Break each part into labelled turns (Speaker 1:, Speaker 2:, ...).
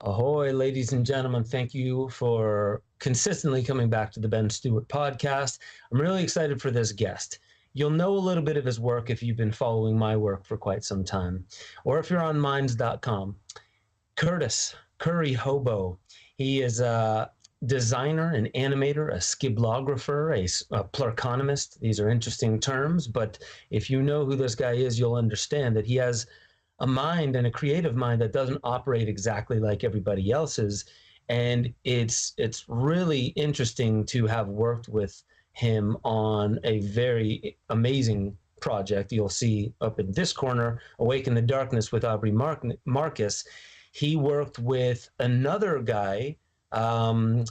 Speaker 1: Ahoy, ladies and gentlemen. Thank you for consistently coming back to the Ben Stewart Podcast. I'm really excited for this guest. You'll know a little bit of his work if you've been following my work for quite some time, or if you're on minds.com. Curtis Curry Hobo. He is a designer, an animator, a scribblographer, a plurkonomist. These are interesting terms, but if you know who this guy is, you'll understand that he has a mind and a creative mind that doesn't operate exactly like everybody else's. And it's really interesting to have worked with him on a very amazing project. You'll see up in this corner, Awake in the Darkness with Aubrey Marcus. He worked with another guy, and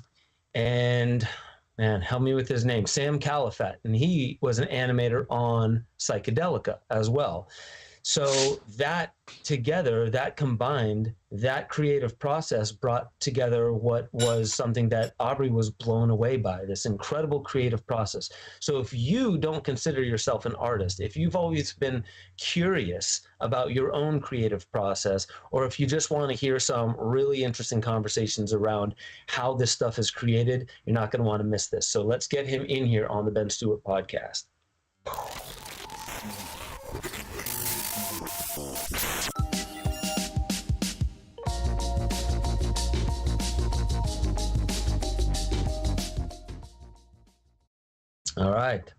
Speaker 1: man, help me with his name, Sam Califat, and he was an animator on Psychedelica as well. So that together, that combined, that creative process brought together what was something that Aubrey was blown away by, this incredible creative process. So if you don't consider yourself an artist, if you've always been curious about your own creative process, or if you just want to hear some really interesting conversations around how this stuff is created, you're not going to want to miss this. So let's get him in here on the Ben Stewart Podcast. All right.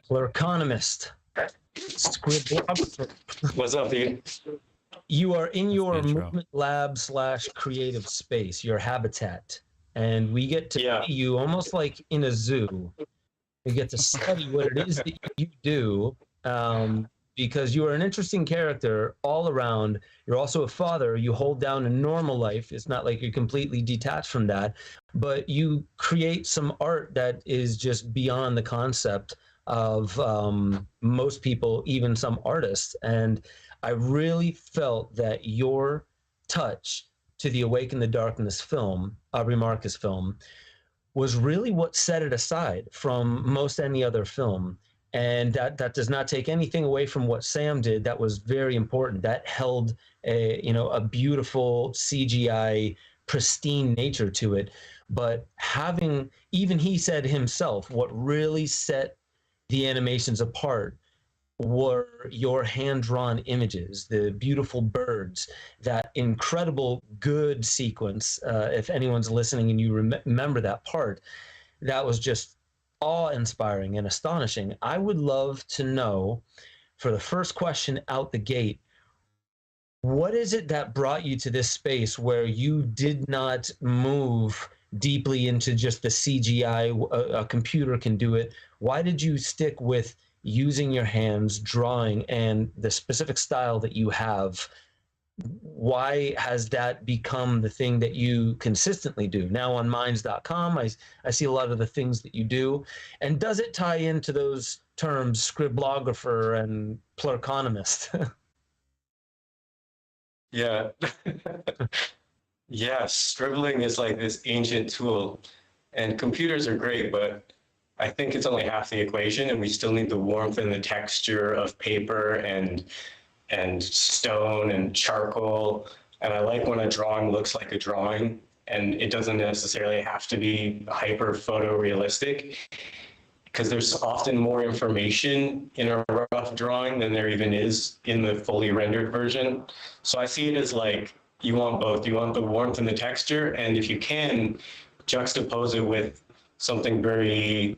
Speaker 1: Plurkonomist. Scribblographer.
Speaker 2: What's up, dude?
Speaker 1: You are in your movement lab / creative space, your habitat, and we get to see you almost like in a zoo. We get to study what it is that you do, because you are an interesting character all around. You're also a father. You hold down a normal life. It's not like you're completely detached from that, but you create some art that is just beyond the concept of most people, even some artists. And I really felt that your touch to the Awake in the Darkness film, Aubrey Marcus film, was really what set it aside from most any other film. And that does not take anything away from what Sam did. That was very important. That held a beautiful CGI, pristine nature to it. But having, even he said himself, what really set the animations apart were your hand-drawn images, the beautiful birds, that incredible good sequence. If anyone's listening and you remember that part, that was just awe-inspiring and astonishing. I would love to know, for the first question out the gate, what is it that brought you to this space where you did not move deeply into just the CGI, a computer can do it? Why did you stick with using your hands, drawing, and the specific style that you have? Why has that become the thing that you consistently do? Now on minds.com, I see a lot of the things that you do. And does it tie into those terms, scribblographer and plurkonomist?
Speaker 2: Yeah. Yeah, scribbling is like this ancient tool. And computers are great, but I think it's only half the equation, and we still need the warmth and the texture of paper and stone and charcoal. And I like when a drawing looks like a drawing, and it doesn't necessarily have to be hyper photorealistic, because there's often more information in a rough drawing than there even is in the fully rendered version. So I see it as like, you want both. You want the warmth and the texture, and if you can, juxtapose it with something very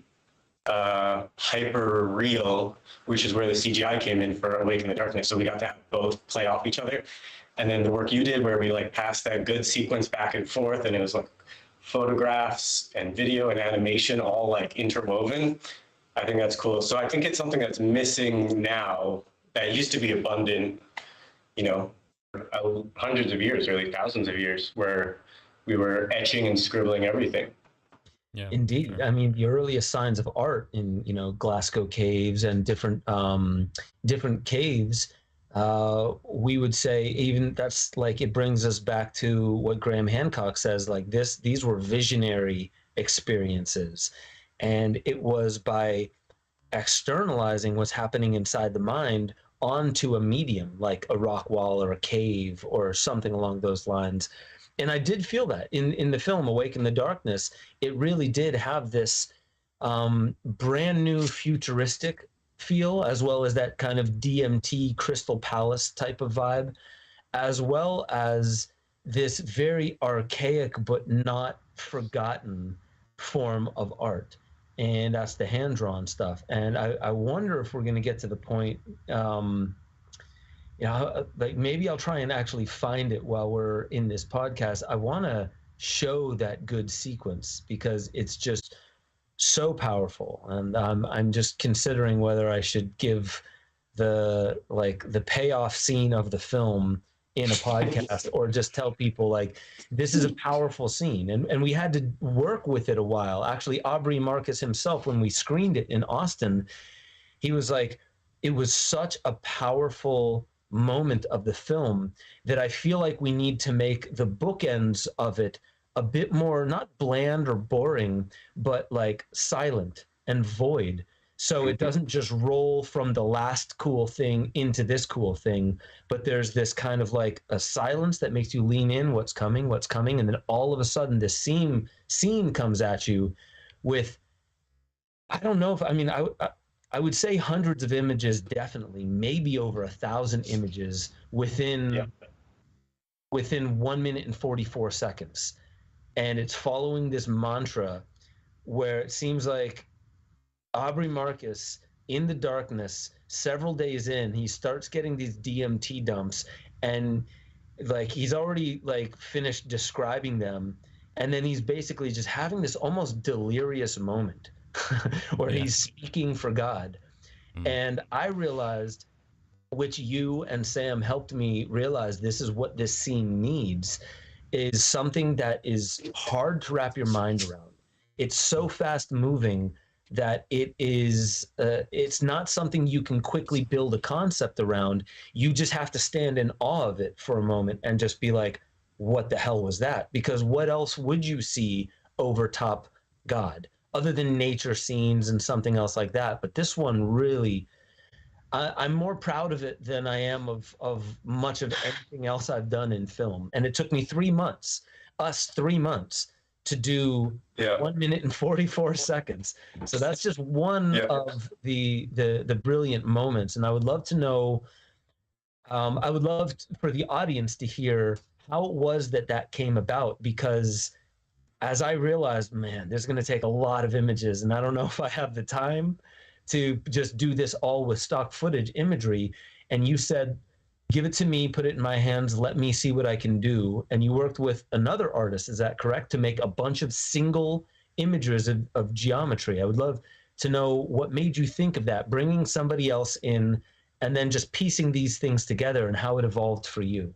Speaker 2: hyper real, which is where the CGI came in for Awake in the Darkness. So we got to have both play off each other. And then the work you did where we like passed that good sequence back and forth, and it was like photographs and video and animation all like interwoven. I think that's cool. So I think it's something that's missing now that used to be abundant, hundreds of years, really thousands of years, where we were etching and scribbling everything.
Speaker 1: Yeah, indeed. Sure. I mean, the earliest signs of art in, Glasgow caves and different caves, we would say, even that's like, it brings us back to what Graham Hancock says, like these were visionary experiences. And it was by externalizing what's happening inside the mind onto a medium like a rock wall or a cave or something along those lines And I did feel that in the film Awake in the Darkness. It really did have this brand new futuristic feel, as well as that kind of DMT Crystal Palace type of vibe, as well as this very archaic but not forgotten form of art. And that's the hand-drawn stuff. And I wonder if we're going to get to the point, like maybe I'll try and actually find it while we're in this podcast. I want to show that good sequence because it's just so powerful. And I'm just considering whether I should give the payoff scene of the film in a podcast or just tell people like, this is a powerful scene. And we had to work with it a while. Actually, Aubrey Marcus himself, when we screened it in Austin, he was like, it was such a powerful moment of the film that I feel like we need to make the bookends of it a bit more, not bland or boring, but like silent and void. So it doesn't just roll from the last cool thing into this cool thing, but there's this kind of like a silence that makes you lean in, what's coming. And then all of a sudden this scene comes at you with, I don't know if, I mean, I would say hundreds of images, definitely, maybe over 1,000 images within 1 minute and 44 seconds. And it's following this mantra where it seems like Aubrey Marcus, in the darkness, several days in, he starts getting these DMT dumps, and like he's already like finished describing them, and then he's basically just having this almost delirious moment where he's speaking for God. And I realized, which you and Sam helped me realize, this is what this scene needs, is something that is hard to wrap your mind around. It's so fast moving that it's not something you can quickly build a concept around. You just have to stand in awe of it for a moment and just be like, what the hell was that? Because what else would you see over top God other than nature scenes and something else like that? But this one really, I'm more proud of it than I am of much of anything else I've done in film. And it took me 3 months, to do 1 minute and 44 seconds. So that's just one of the brilliant moments. And I would love to know, I would love for the audience to hear how it was that came about, because as I realized, man, there's going to take a lot of images, and I don't know if I have the time to just do this all with stock footage imagery. And you said, give it to me, put it in my hands, let me see what I can do. And you worked with another artist, is that correct, to make a bunch of single images of geometry? I would love to know what made you think of that, bringing somebody else in and then just piecing these things together, and how it evolved for you.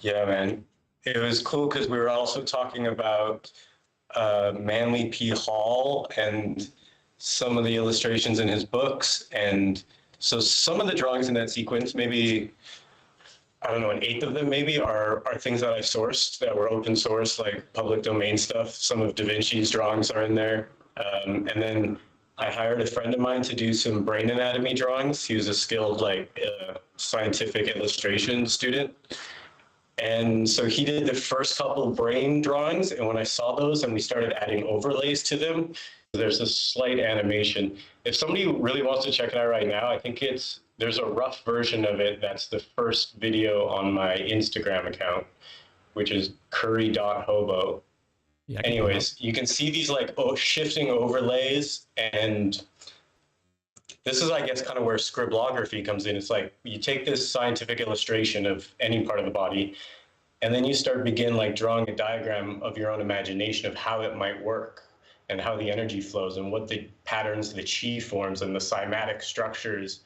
Speaker 2: Yeah, man. It was cool because we were also talking about Manly P. Hall and some of the illustrations in his books. And so some of the drawings in that sequence, maybe, I don't know, an eighth of them maybe are things that I sourced that were open source, like public domain stuff. Some of Da Vinci's drawings are in there. And then I hired a friend of mine to do some brain anatomy drawings. He was a skilled scientific illustration student. And so he did the first couple of brain drawings, and when I saw those and we started adding overlays to them, there's a slight animation. If somebody really wants to check it out right now, I think there's a rough version of it. That's the first video on my Instagram account, which is curry.hobo. Yeah, anyways, you can see these shifting overlays, and this is, I guess, kind of where scribblography comes in. It's like you take this scientific illustration of any part of the body, and then you begin drawing a diagram of your own imagination of how it might work and how the energy flows and what the patterns, the chi forms and the cymatic structures,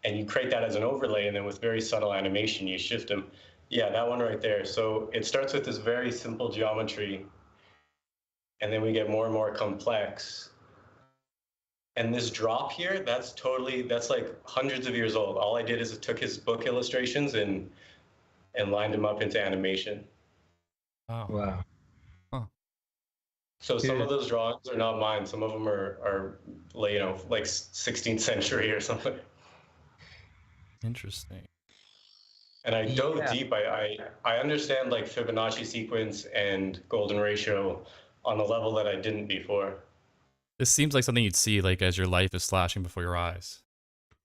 Speaker 2: and you create that as an overlay, and then with very subtle animation, you shift them. Yeah, that one right there. So it starts with this very simple geometry, and then we get more and more complex. And this drop here, that's like hundreds of years old. All I did is I took his book illustrations and lined them up into animation.
Speaker 1: Wow.
Speaker 3: Huh.
Speaker 2: So some of those drawings are not mine. Some of them are like 16th century or something.
Speaker 3: Interesting.
Speaker 2: And I dove deep. I understand like Fibonacci sequence and golden ratio on a level that I didn't before.
Speaker 3: This seems like something you'd see like as your life is flashing before your eyes.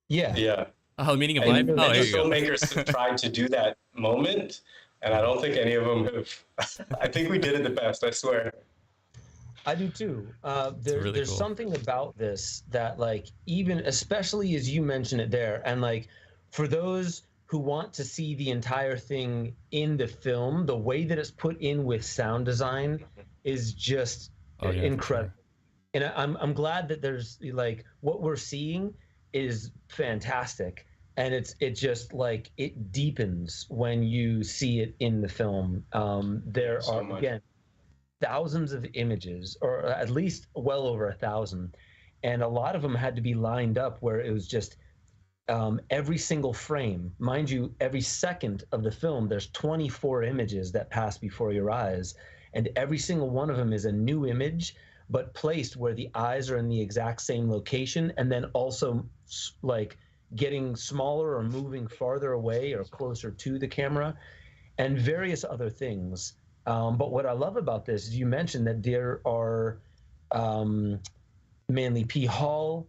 Speaker 1: Yeah.
Speaker 2: Yeah.
Speaker 3: Oh, the meaning of life? Oh, there you go.
Speaker 2: Filmmakers have tried to do that moment, and I don't think any of them have. I think we did it the best, I swear.
Speaker 1: I do too.
Speaker 3: Really
Speaker 1: there's
Speaker 3: cool.
Speaker 1: something about this that, like, even especially as you mentioned it there, and like for those who want to see the entire thing in the film, the way that it's put in with sound design is just incredible. Sure. And I'm glad that there's like what we're seeing is fantastic, and it just like it deepens when you see it in the film. There are again thousands of images, or at least well over 1,000, and a lot of them had to be lined up where it was just every single frame, mind you, every second of the film there's 24 images that pass before your eyes, and every single one of them is a new image but placed where the eyes are in the exact same location, and then also like getting smaller or moving farther away or closer to the camera, and various other things. But what I love about this is you mentioned that there are Manly P. Hall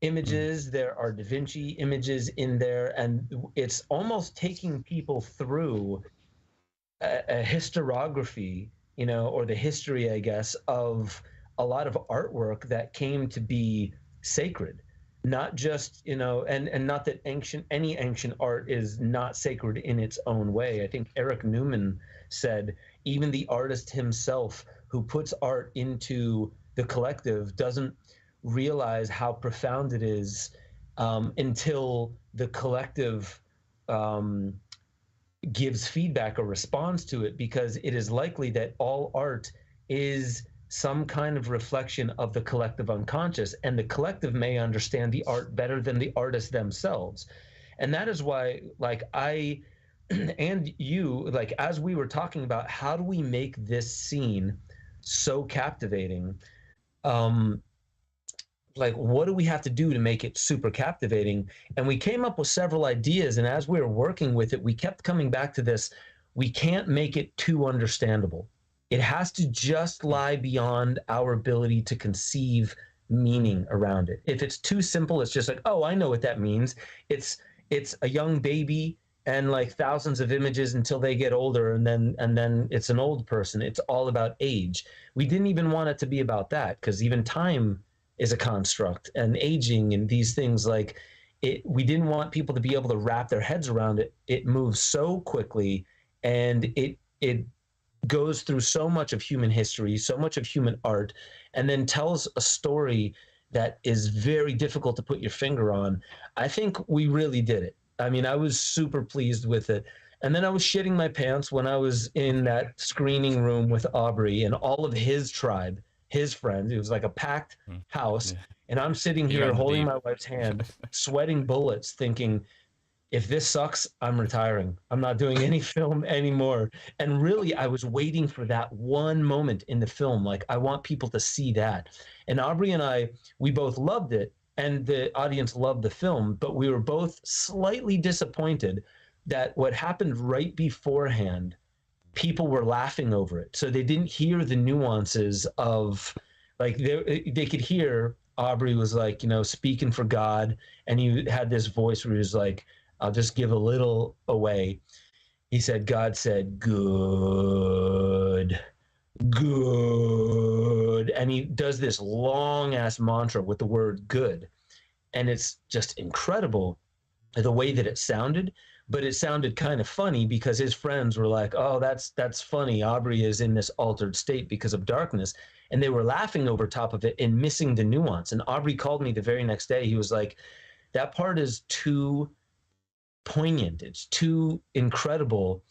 Speaker 1: images, there are Da Vinci images in there, and it's almost taking people through a historiography, or the history, I guess, of a lot of artwork that came to be sacred. Not just, and not that any ancient art is not sacred in its own way. I think Eric Newman said even the artist himself who puts art into the collective doesn't realize how profound it is until the collective gives feedback or responds to it, because it is likely that all art is some kind of reflection of the collective unconscious, and the collective may understand the art better than the artists themselves. And that is why, like, I and you, like, as we were talking about how do we make this scene so captivating, like, what do we have to do to make it super captivating? And we came up with several ideas, and as we were working with it, we kept coming back to this: we can't make it too understandable. It has to just lie beyond our ability to conceive meaning around it. If it's too simple, it's just like, oh, I know what that means. It's a young baby and like thousands of images until they get older, and then it's an old person. It's all about age. We didn't even want it to be about that, because even time is a construct, and aging and these things, like it. We didn't want people to be able to wrap their heads around it. It moves so quickly, and it goes through so much of human history, so much of human art, and then tells a story that is very difficult to put your finger on. I think we really did it. I mean, I was super pleased with it. And then I was shitting my pants when I was in that screening room with Aubrey and all of his tribe, his friends. It was like a packed house. Yeah. And I'm sitting here holding my wife's hand, sweating bullets, thinking, if this sucks, I'm retiring. I'm not doing any film anymore. And really, I was waiting for that one moment in the film. Like, I want people to see that. And Aubrey and I, we both loved it, and the audience loved the film, but we were both slightly disappointed that what happened right beforehand, people were laughing over it. So they didn't hear the nuances of, like, they could hear Aubrey was like, speaking for God, and he had this voice where he was like, I'll just give a little away. He said, God said, good, good. And he does this long ass mantra with the word good. And it's just incredible the way that it sounded, but it sounded kind of funny because his friends were like, oh, that's funny. Aubrey is in this altered state because of darkness. And they were laughing over top of it and missing the nuance. And Aubrey called me the very next day. He was like, that part is too poignant, it's too incredible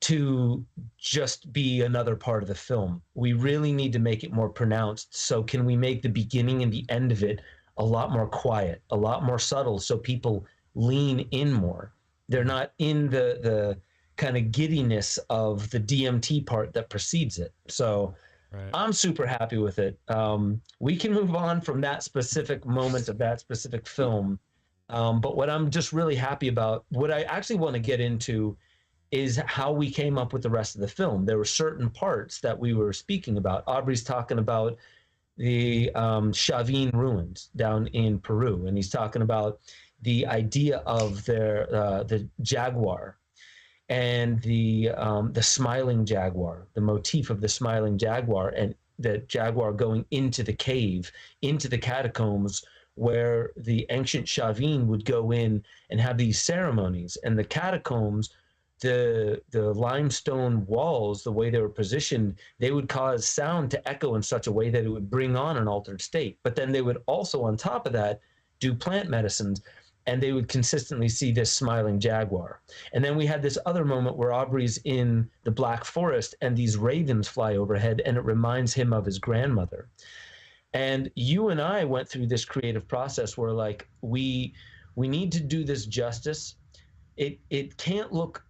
Speaker 1: to just be another part of the film. We really need to make it more pronounced. So can we make the beginning and the end of it a lot more quiet, a lot more subtle, so people lean in more? They're not in the kind of giddiness of the DMT part that precedes it. So right. I'm super happy with it. We can move on from that specific moment of that specific film. But what I'm just really happy about, what I actually want to get into is how we came up with the rest of the film. There were certain parts that we were speaking about. Aubrey's talking about the Chavin ruins down in Peru, and he's talking about the idea of the jaguar and the smiling jaguar, the motif of the smiling jaguar, and the jaguar going into the cave, into the catacombs, where the ancient Chavin would go in and have these ceremonies. And the catacombs, the limestone walls, the way they were positioned, they would cause sound to echo in such a way that it would bring on an altered state. But then they would also, on top of that, do plant medicines, and they would consistently see this smiling jaguar. And then we had this other moment where Aubrey's in the Black Forest and these ravens fly overhead, and it reminds him of his grandmother. And you and I went through this creative process where, like, we need to do this justice. It can't look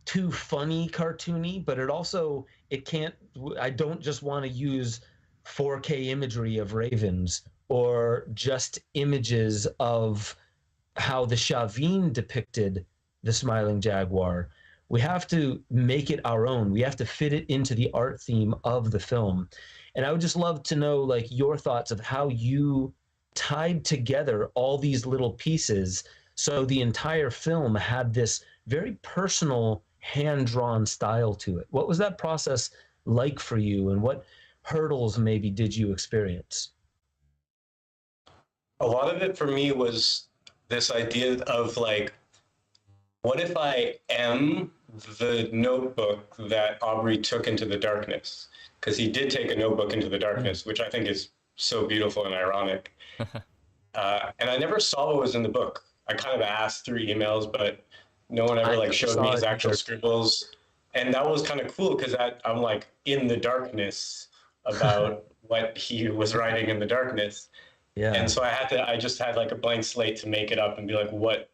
Speaker 1: too funny, cartoony, but it can't, I don't just want to use 4K imagery of ravens or just images of how the Chavin depicted the smiling jaguar. We have to make it our own. We have to fit it into the art theme of the film. And I would just love to know, like, your thoughts of how you tied together all these little pieces so the entire film had this very personal, hand-drawn style to it. What was that process like for you, and what hurdles maybe did you experience?
Speaker 2: A lot of it for me was this idea of, like, what if I am the notebook that Aubrey took into the darkness? Because he did take a notebook into the darkness, which I think is so beautiful and ironic. And I never saw what was in the book. I kind of asked through emails, but no one ever showed me his actual scribbles. And that was kind of cool, because I'm like in the darkness about what he was writing in the darkness. Yeah. And so I just had like a blank slate to make it up and be like, what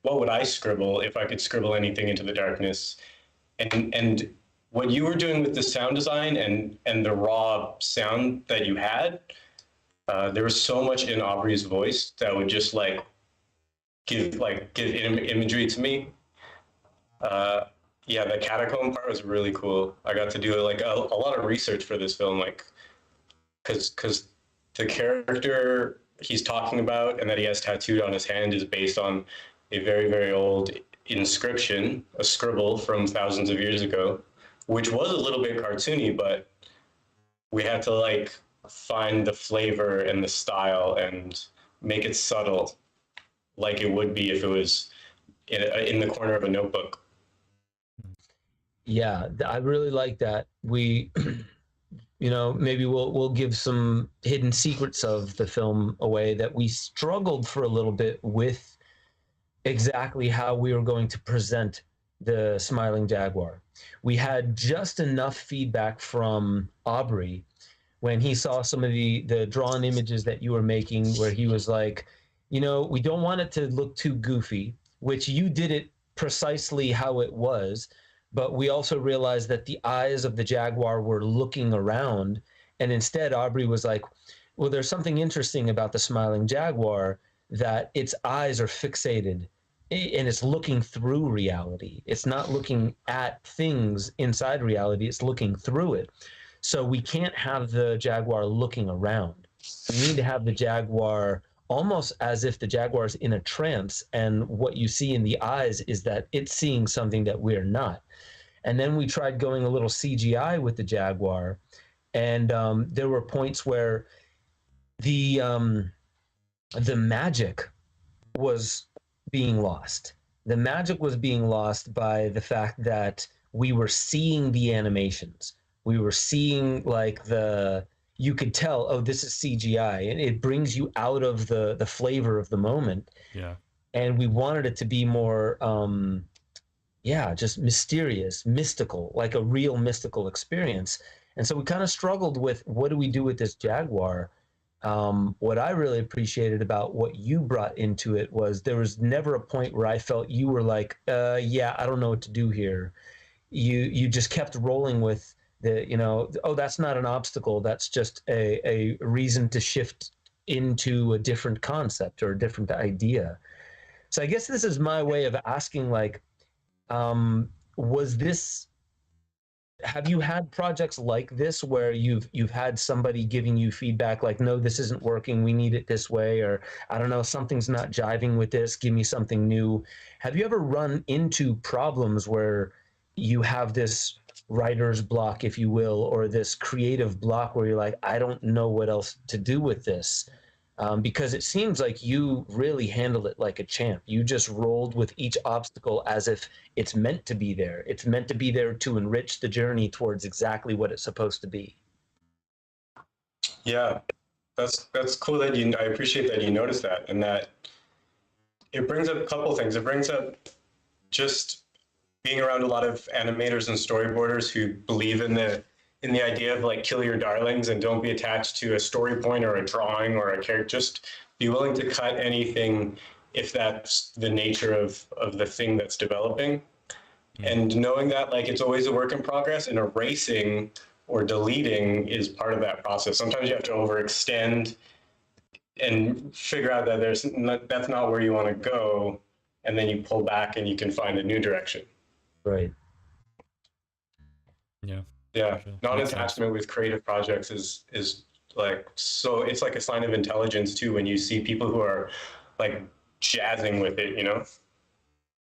Speaker 2: would I scribble if I could scribble anything into the darkness? And what you were doing with the sound design and the raw sound that you had, there was so much in Aubrey's voice that would just give imagery to me. Yeah, the catacomb part was really cool. I got to do a lot of research for this film, because the character he's talking about and that he has tattooed on his hand is based on a very, very old inscription, a scribble from thousands of years ago, which was a little bit cartoony, but we had to find the flavor and the style and make it subtle, like it would be if it was in the corner of a notebook.
Speaker 1: Yeah, I really like that. We, maybe we'll give some hidden secrets of the film away, that we struggled for a little bit with exactly how we were going to present the smiling jaguar. We had just enough feedback from Aubrey when he saw some of the drawn images that you were making, where he was like, we don't want it to look too goofy, which you did it precisely how it was. But we also realized that the eyes of the jaguar were looking around. And instead, Aubrey was like, well, there's something interesting about the smiling jaguar, that its eyes are fixated and it's looking through reality. It's not looking at things inside reality. It's looking through it. So we can't have the jaguar looking around. We need to have the jaguar almost as if the jaguar is in a trance, and what you see in the eyes is that it's seeing something that we're not. And then we tried going a little CGI with the jaguar, and there were points where the magic was being lost. The magic was being lost by the fact that we were seeing the animations. We were seeing you could tell, oh, this is CGI, and it brings you out of the flavor of the moment. Yeah. And we wanted it to be more, just mysterious, mystical, like a real mystical experience. And so we kind of struggled with, what do we do with this jaguar? What I really appreciated about what you brought into it was there was never a point where I felt you were like, I don't know what to do here. You just kept rolling with oh, that's not an obstacle. That's just a reason to shift into a different concept or a different idea. So I guess this is my way of asking, was this, have you had projects like this where you've had somebody giving you feedback like, no, this isn't working, we need it this way, or I don't know, something's not jiving with this, give me something new? Have you ever run into problems where you have this writer's block, if you will, or this creative block where you're like, I don't know what else to do with this? Because it seems like you really handled it like a champ. You just rolled with each obstacle as if it's meant to be there. It's meant to be there to enrich the journey towards exactly what it's supposed to be.
Speaker 2: Yeah, that's cool that I appreciate that you noticed that, and that it brings up a couple things. It brings up just being around a lot of animators and storyboarders who believe in the idea of like kill your darlings and don't be attached to a story point or a drawing or a character. Just be willing to cut anything if that's the nature of the thing that's developing. And knowing that like it's always a work in progress, and erasing or deleting is part of that process. Sometimes you have to overextend and figure out that that's not where you want to go, and then you pull back and you can find a new direction.
Speaker 1: Right.
Speaker 3: Yeah.
Speaker 2: Yeah, non-attachment with creative projects is like, so it's like a sign of intelligence too when you see people who are like jazzing with it, you know?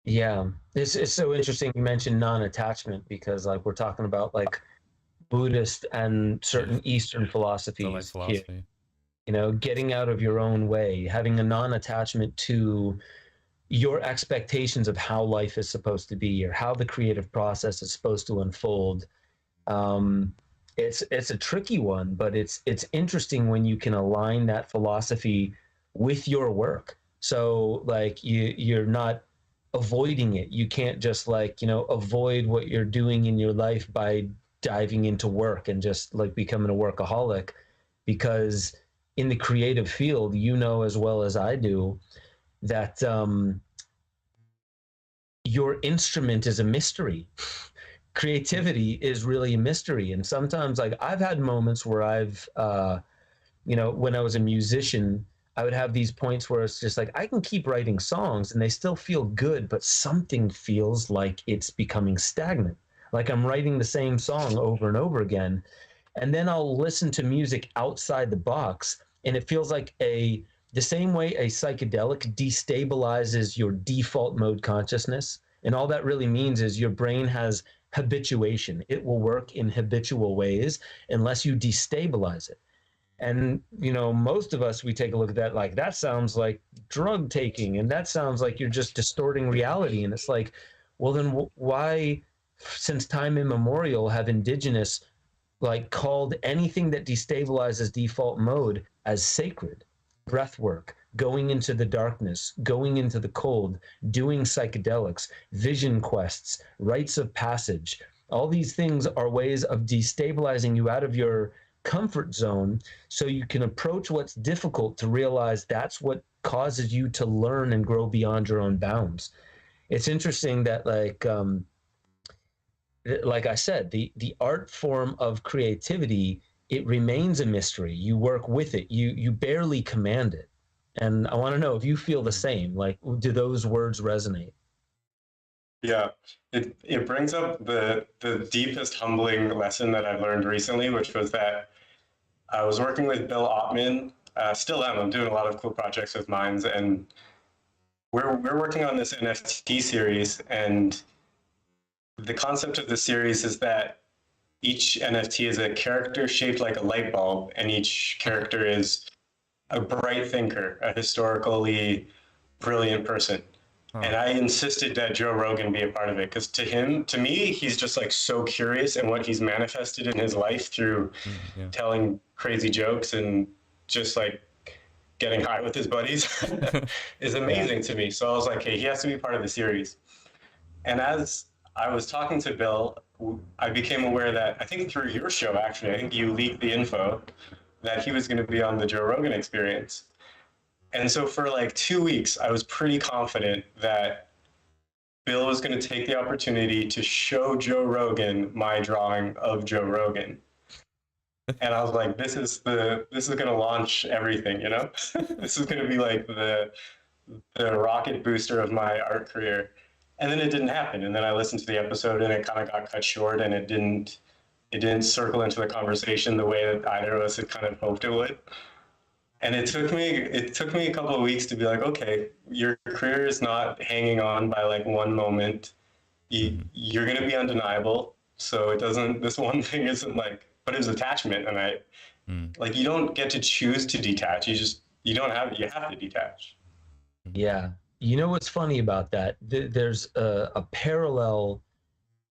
Speaker 1: Yeah, it's so interesting you mentioned non-attachment, because like we're talking about like Buddhist and certain Eastern philosophies here. You know, getting out of your own way, having a non-attachment to your expectations of how life is supposed to be or how the creative process is supposed to unfold. It's a tricky one, but it's interesting when you can align that philosophy with your work. So like you're not avoiding it. You can't just like, you know, avoid what you're doing in your life by diving into work and just like becoming a workaholic, because in the creative field, you know as well as I do that your instrument is a mystery. Creativity is really a mystery. And sometimes like I've had moments where I've, you know, when I was a musician, I would have these points where it's just like, I can keep writing songs and they still feel good, but something feels like it's becoming stagnant. Like I'm writing the same song over and over again. And then I'll listen to music outside the box and it feels like the same way a psychedelic destabilizes your default mode consciousness. And all that really means is your brain has habituation. It will work in habitual ways unless you destabilize it. And, you know, most of us, we take a look at that like, that sounds like drug taking, and that sounds like you're just distorting reality. And it's like, well, then why, since time immemorial, have indigenous like called anything that destabilizes default mode as sacred? Breath work, going into the darkness, going into the cold, doing psychedelics, vision quests, rites of passage. All these things are ways of destabilizing you out of your comfort zone so you can approach what's difficult to realize that's what causes you to learn and grow beyond your own bounds. It's interesting that like I said, the art form of creativity, it remains a mystery. You work with it. You barely command it. And I want to know if you feel the same. Like, do those words resonate?
Speaker 2: Yeah, it brings up the deepest humbling lesson that I've learned recently, which was that I was working with Bill Ottman. Still am. I'm doing a lot of cool projects with Minds, and we're working on this NFT series. And the concept of the series is that each NFT is a character shaped like a light bulb, and each character is a bright thinker, a historically brilliant person. Oh. And I insisted that Joe Rogan be a part of it, because to me, he's just like so curious, and what he's manifested in his life through telling crazy jokes and just like getting high with his buddies is amazing to me. So I was like, hey, he has to be part of the series. And as I was talking to Bill, I became aware that, I think through your show, actually, I think you leaked the info that he was going to be on the Joe Rogan Experience. And so for like 2 weeks, I was pretty confident that Bill was going to take the opportunity to show Joe Rogan my drawing of Joe Rogan. And I was like, this is going to launch everything, you know? This is going to be like the rocket booster of my art career. And then it didn't happen. And then I listened to the episode and it kind of got cut short, and it didn't circle into the conversation the way that either of us had kind of hoped it would. And it took me a couple of weeks to be like, okay, your career is not hanging on by like one moment. You're going to be undeniable. So this one thing isn't like, but it's attachment. And like, you don't get to choose to detach. You have to detach.
Speaker 1: Yeah. You know what's funny about that? There's a parallel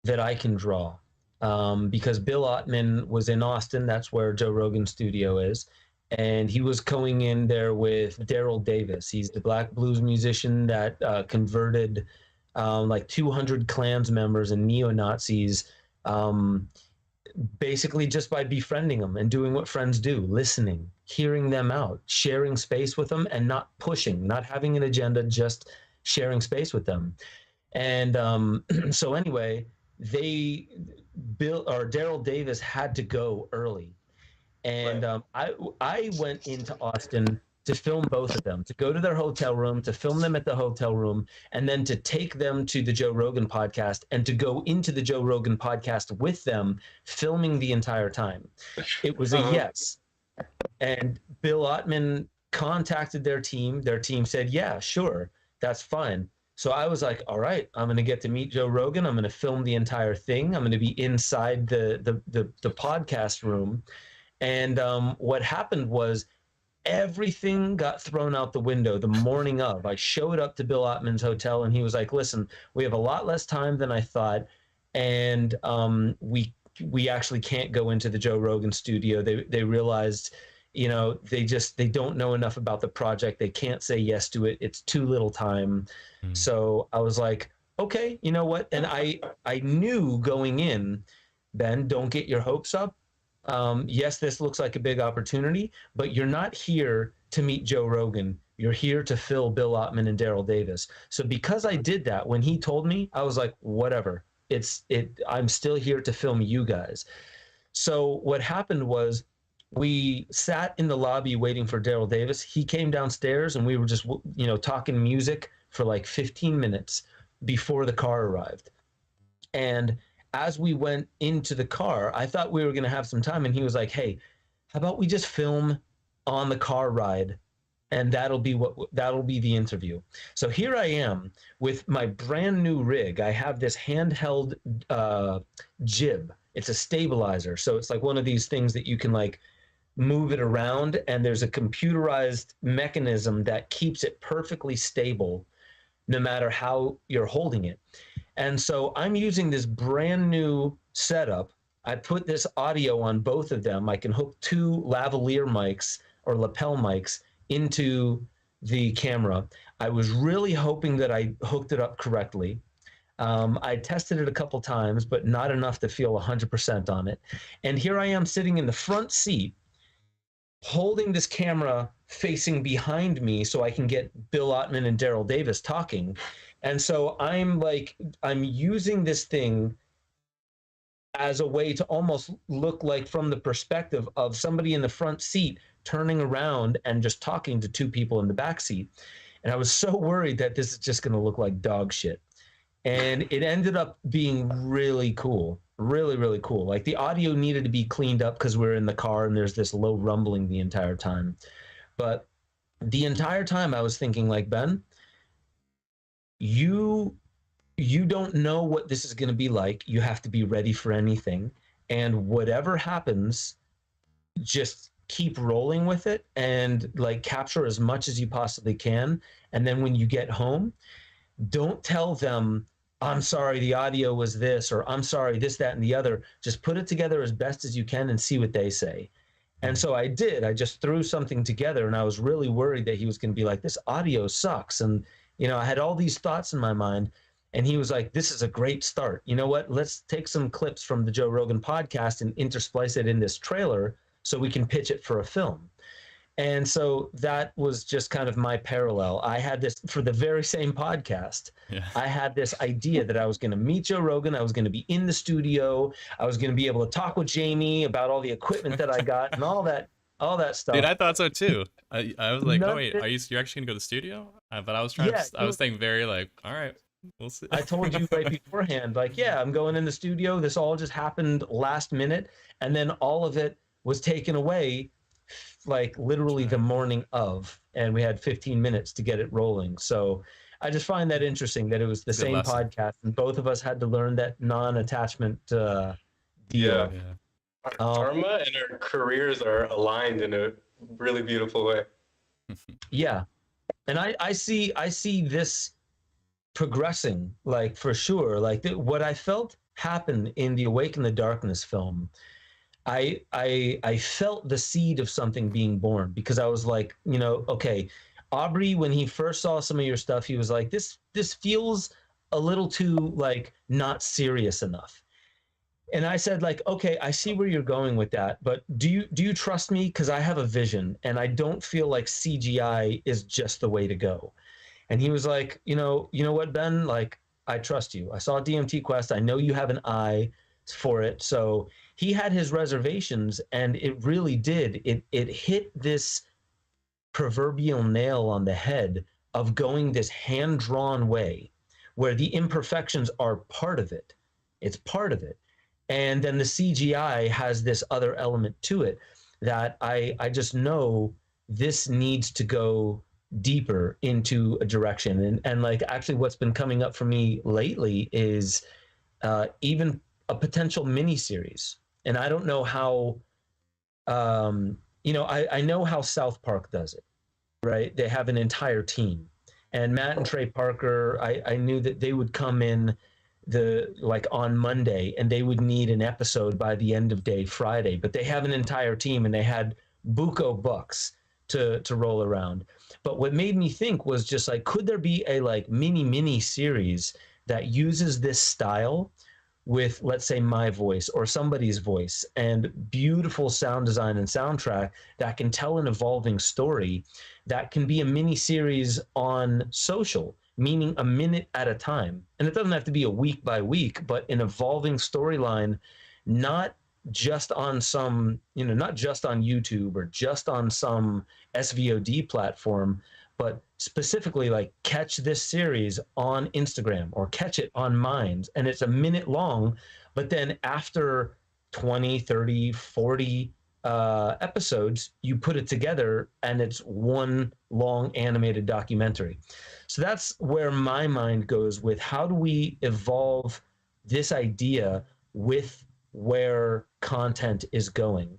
Speaker 1: that I can draw, because Bill Ottman was in Austin. That's where Joe Rogan's studio is. And he was going in there with Daryl Davis. He's the black blues musician that converted like 200 Klans members and neo-Nazis, basically just by befriending them and doing what friends do, listening, hearing them out, sharing space with them, and not pushing, not having an agenda, just sharing space with them. And so anyway, Daryl Davis had to go early. And I went into Austin to film both of them, to go to their hotel room, to film them at the hotel room, and then to take them to the Joe Rogan podcast and to go into the Joe Rogan podcast with them, filming the entire time. It was a yes. And Bill Ottman contacted their team. Their team said, yeah, sure, that's fine. So I was like, all right, I'm going to get to meet Joe Rogan. I'm going to film the entire thing. I'm going to be inside the podcast room. And what happened was everything got thrown out the window the morning of. I showed up to Bill Ottman's hotel, and he was like, listen, we have a lot less time than I thought, and we actually can't go into the Joe Rogan studio. They realized, you know, they don't know enough about the project. They can't say yes to it. It's too little time. So I was like, okay, you know what? And I knew going in, Ben, don't get your hopes up. Yes, this looks like a big opportunity, but you're not here to meet Joe Rogan. You're here to fill Bill Ottman and Daryl Davis. So because I did that, when he told me, I was like, whatever. I'm still here to film you guys. So what happened was we sat in the lobby waiting for Daryl Davis. He came downstairs and we were just, you know, talking music for like 15 minutes before the car arrived. And as we went into the car, I thought we were going to have some time. And he was like, hey, how about we just film on the car ride? And that'll be the interview. So here I am with my brand new rig. I have this handheld jib. It's a stabilizer. So it's like one of these things that you can like move it around. And there's a computerized mechanism that keeps it perfectly stable no matter how you're holding it. And so I'm using this brand new setup. I put this audio on both of them. I can hook two lavalier mics or lapel mics into the camera. I was really hoping that I hooked it up correctly. I tested it a couple times, but not enough to feel 100% on it. And here I am sitting in the front seat, holding this camera facing behind me so I can get Bill Ottman and Daryl Davis talking. And so I'm using this thing as a way to almost look like from the perspective of somebody in the front seat turning around and just talking to two people in the back seat. And I was so worried that this is just going to look like dog shit. And it ended up being really cool, really, really cool. Like the audio needed to be cleaned up because we're in the car and there's this low rumbling the entire time. But the entire time I was thinking like, Ben, you don't know what this is going to be like. You have to be ready for anything. And whatever happens, just keep rolling with it and like capture as much as you possibly can. And then when you get home, don't tell them, I'm sorry, the audio was this, or I'm sorry, this, that, and the other. Just put it together as best as you can and see what they say. And so I did. I just threw something together, and I was really worried that he was going to be like, this audio sucks. And, you know, I had all these thoughts in my mind, and he was like, this is a great start. You know what? Let's take some clips from the Joe Rogan podcast and intersplice it in this trailer so we can pitch it for a film. And so that was just kind of my parallel. I had this for the very same podcast. Yeah. I had this idea that I was going to meet Joe Rogan. I was going to be in the studio. I was going to be able to talk with Jamie about all the equipment that I got and all that stuff.
Speaker 3: Dude, I thought so too. I was like, oh wait, you're actually going to go to the studio? But I was trying I was thinking very like, all right, We'll see.
Speaker 1: I told you right beforehand, like, yeah, I'm going in the studio. This all just happened last minute. And then all of it was taken away, like literally the morning of. And we had 15 minutes to get it rolling. So I just find that interesting that it was the same podcast and both of us had to learn that non-attachment deal.
Speaker 2: Yeah. Our karma and our careers are aligned in a really beautiful way.
Speaker 1: Yeah. And I see this progressing, like, for sure. Like what I felt happen in the Awake in the Darkness film, I felt the seed of something being born, because I was like, you know, okay, Aubrey, when he first saw some of your stuff, he was like, this feels a little too, like, not serious enough. And I said, like, okay, I see where you're going with that, but do you trust me? Because I have a vision, and I don't feel like CGI is just the way to go. And he was like, you know what, Ben? Like, I trust you. I saw DMT Quest. I know you have an eye for it. So he had his reservations, and it really did. It hit this proverbial nail on the head of going this hand-drawn way, where the imperfections are part of it. It's part of it. And then the CGI has this other element to it that I just know this needs to go deeper into a direction. And like, actually what's been coming up for me lately is even a potential mini series. And I don't know how, I know how South Park does it, right? They have an entire team. And Matt and Trey Parker, I knew that they would come in on Monday, and they would need an episode by the end of day Friday, but they have an entire team, and they had buco bucks to roll around. But what made me think was just like, could there be a like mini series that uses this style with, let's say, my voice or somebody's voice, and beautiful sound design and soundtrack that can tell an evolving story that can be a mini series on social, meaning a minute at a time. And it doesn't have to be a week by week, but an evolving storyline, not just on some, not just on YouTube or just on some SVOD platform, but specifically like catch this series on Instagram or catch it on Minds. And it's a minute long, but then after 20, 30, 40 episodes, you put it together and it's one long animated documentary. So that's where my mind goes with, how do we evolve this idea with where content is going?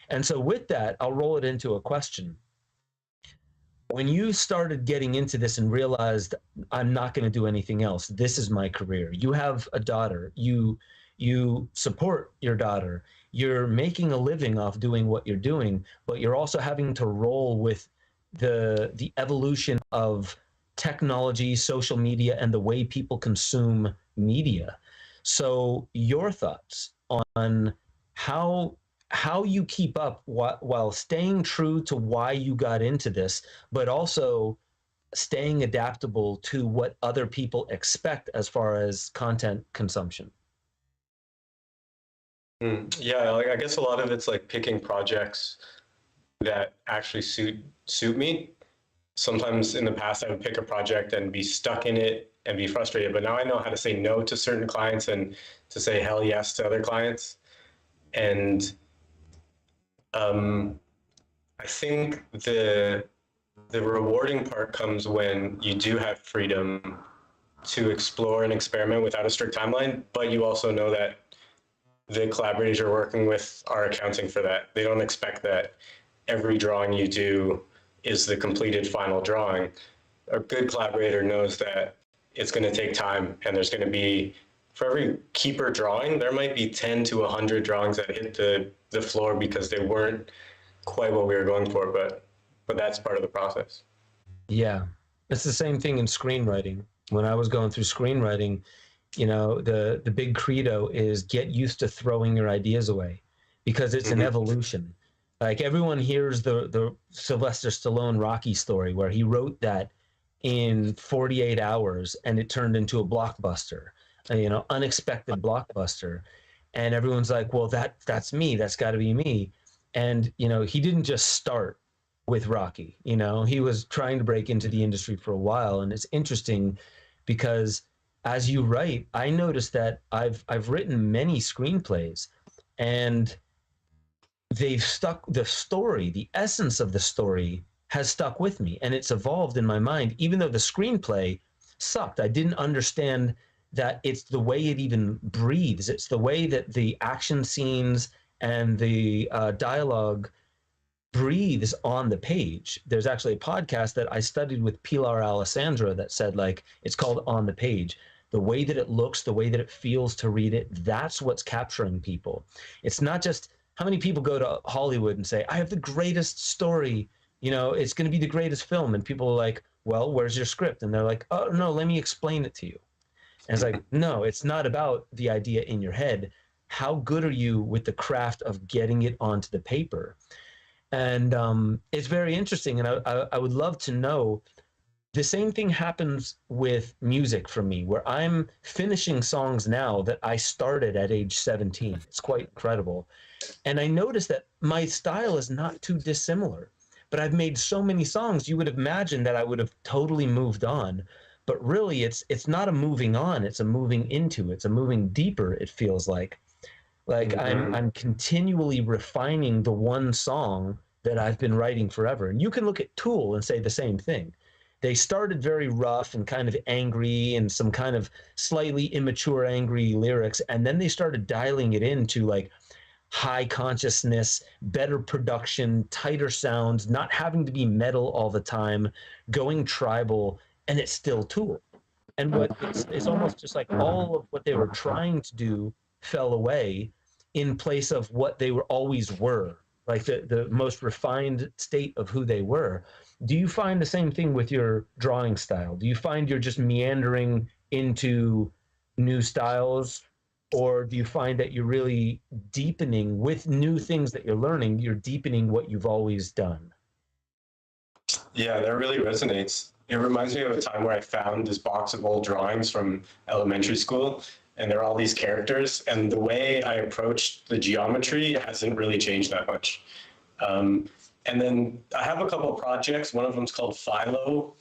Speaker 1: And so with that, I'll roll it into a question. When you started getting into this and realized, I'm not going to do anything else, this is my career. You have a daughter, you support your daughter, you're making a living off doing what you're doing, but you're also having to roll with the evolution of technology, social media, and the way people consume media. So your thoughts on how you keep up while staying true to why you got into this, but also staying adaptable to what other people expect as far as content consumption.
Speaker 2: Yeah, like, I guess a lot of it's like picking projects that actually suit me. Sometimes in the past, I would pick a project and be stuck in it and be frustrated, but now I know how to say no to certain clients and to say hell yes to other clients. And I think the rewarding part comes when you do have freedom to explore and experiment without a strict timeline, but you also know that the collaborators you're working with are accounting for that. They don't expect that every drawing you do is the completed final drawing. A good collaborator knows that it's going to take time, and there's going to be, for every keeper drawing, there might be 10 to 100 drawings that hit the floor because they weren't quite what we were going for, but that's part of the process.
Speaker 1: Yeah, it's the same thing in screenwriting. When I was going through screenwriting, the big credo is get used to throwing your ideas away, because it's an evolution. Like, everyone hears the Sylvester Stallone Rocky story where he wrote that in 48 hours and it turned into a blockbuster, unexpected blockbuster. And everyone's like, well, that's me. That's got to be me. And, he didn't just start with Rocky. He was trying to break into the industry for a while. And it's interesting because as you write, I noticed that I've written many screenplays, and they've stuck. The story, the essence of the story, has stuck with me, and it's evolved in my mind. Even though the screenplay sucked, I didn't understand that it's the way it even breathes. It's the way that the action scenes and the dialogue breathes on the page. There's actually a podcast that I studied with Pilar Alessandra that said, like, it's called On the Page. The way that it looks, the way that it feels to read it, that's what's capturing people. It's not just how many people go to Hollywood and say, I have the greatest story, you know, it's going to be the greatest film. And people are like, well, where's your script? And they're like, oh, no, let me explain it to you. And it's like, no, it's not about the idea in your head. How good are you with the craft of getting it onto the paper? And it's very interesting. And I would love to know, the same thing happens with music for me, where I'm finishing songs now that I started at age 17. It's quite incredible. And I noticed that my style is not too dissimilar, but I've made so many songs, you would have imagined that I would have totally moved on. But really, it's not a moving on, it's a moving into, it's a moving deeper, it feels like. Like I'm continually refining the one song that I've been writing forever. And you can look at Tool and say the same thing. They started very rough and kind of angry and some kind of slightly immature, angry lyrics. And then they started dialing it into like high consciousness, better production, tighter sounds, not having to be metal all the time, going tribal, and it's still Tool. And what it's almost just like all of what they were trying to do fell away in place of what they always were, like the most refined state of who they were. Do you find the same thing with your drawing style? Do you find you're just meandering into new styles, or do you find that you're really deepening with new things that you're learning, you're deepening what you've always done?
Speaker 2: Yeah, that really resonates. It reminds me of a time where I found this box of old drawings from elementary school, and there are all these characters, and the way I approached the geometry hasn't really changed that much. And then I have a couple of projects. One of them's called Philo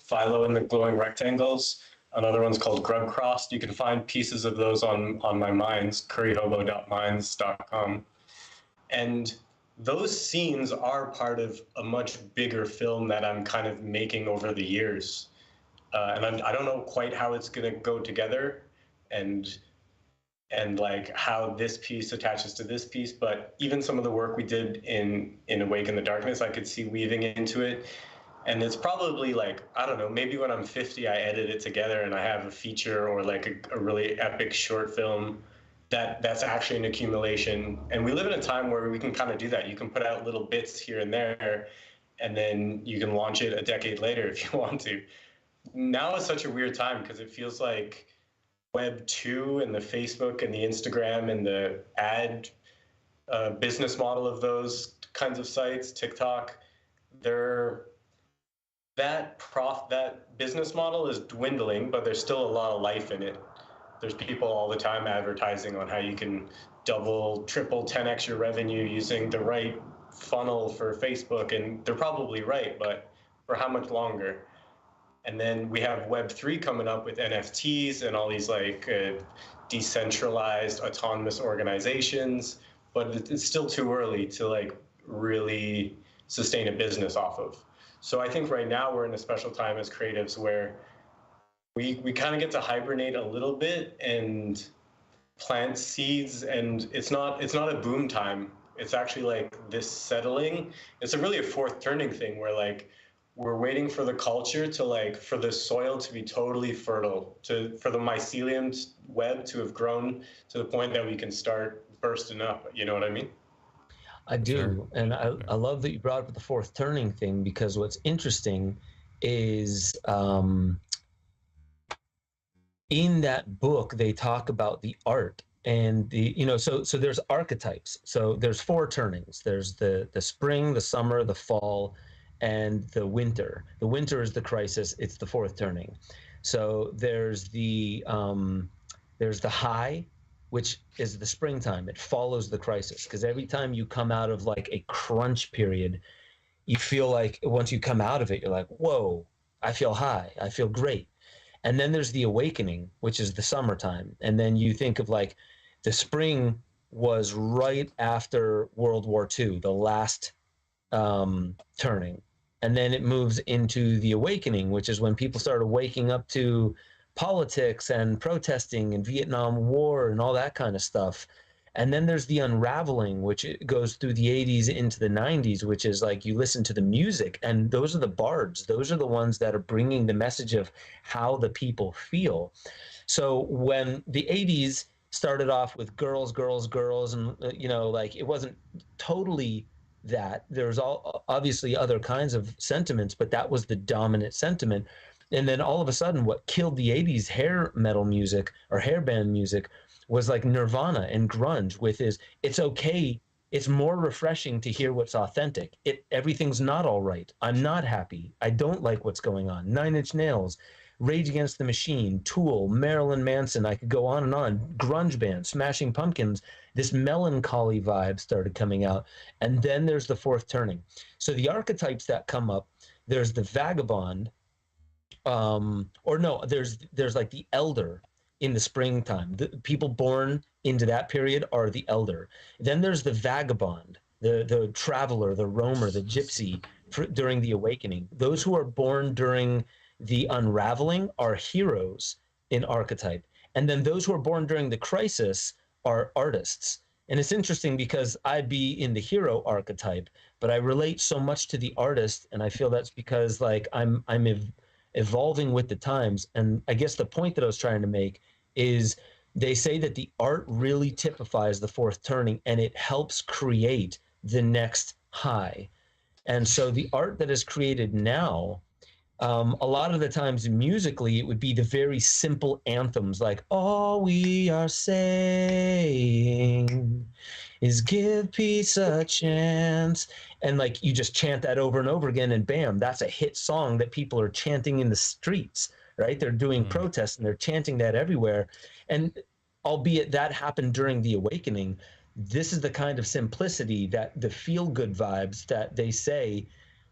Speaker 2: in the Glowing Rectangles. Another one's called Grub Crossed. You can find pieces of those on my Minds, curryhobo.minds.com. And those scenes are part of a much bigger film that I'm kind of making over the years. And I don't know quite how it's going to go together and like how this piece attaches to this piece, but even some of the work we did in Awake in the Darkness, I could see weaving into it. And it's probably like, I don't know, maybe when I'm 50, I edit it together and I have a feature or like a really epic short film that's actually an accumulation. And we live in a time where we can kind of do that. You can put out little bits here and there, and then you can launch it a decade later if you want to. Now is such a weird time because it feels like Web 2 and the Facebook and the Instagram and the ad business model of those kinds of sites, TikTok, that business model is dwindling, but there's still a lot of life in it. There's people all the time advertising on how you can double, triple, 10x your revenue using the right funnel for Facebook, and they're probably right, but for how much longer? And then we have Web3 coming up with NFTs and all these like decentralized autonomous organizations, but it's still too early to like really sustain a business off of. So I think right now we're in a special time as creatives where we kind of get to hibernate a little bit and plant seeds, and it's not a boom time. It's actually like this settling. It's really a fourth turning thing where like we're waiting for the culture to like, for the soil to be totally fertile, for the mycelium web to have grown to the point that we can start bursting up. You know what I mean?
Speaker 1: I do. Sure. And I love that you brought up the fourth turning thing, because what's interesting is in that book, they talk about the art and so there's archetypes. So there's four turnings. There's the spring, the summer, the fall, and the winter. The winter is the crisis. It's the fourth turning. So there's the high, which is the springtime. It follows the crisis, because every time you come out of like a crunch period, you feel like once you come out of it, you're like, whoa, I feel high. I feel great. And then there's the awakening, which is the summertime. And then you think of like the spring was right after World War II, the last turning. And then it moves into the awakening, which is when people started waking up to politics and protesting and Vietnam War and all that kind of stuff. And then there's the unraveling, which goes through the 80s into the 90s, which is like you listen to the music, and those are the bards. Those are the ones that are bringing the message of how the people feel. So when the 80s started off with girls, girls, girls, and, like it wasn't totally that. There's obviously other kinds of sentiments, but that was the dominant sentiment. And then all of a sudden, what killed the 80s hair metal music or hair band music was like Nirvana and grunge with it's okay. It's more refreshing to hear what's authentic. Everything's not all right. I'm not happy. I don't like what's going on. 9 Inch Nails, Rage Against the Machine, Tool, Marilyn Manson. I could go on and on. Grunge bands, Smashing Pumpkins. This melancholy vibe started coming out. And then there's the fourth turning. So the archetypes that come up, there's the vagabond, there's like the elder in the springtime. The people born into that period are the elder. Then there's the vagabond, the traveler, the roamer, the gypsy during the awakening. Those who are born during the unraveling are heroes in archetype. And then those who are born during the crisis are artists. And it's interesting because I'd be in the hero archetype, but I relate so much to the artist, and I feel that's because like I'm evolving with the times. And I guess the point that I was trying to make is they say that the art really typifies the fourth turning, and it helps create the next high. And so the art that is created now, a lot of the times musically, it would be the very simple anthems like, all we are saying is give peace a chance. And like you just chant that over and over again, and bam, that's a hit song that people are chanting in the streets, right? They're doing protests and they're chanting that everywhere. And albeit that happened during the awakening, this is the kind of simplicity that the feel-good vibes that they say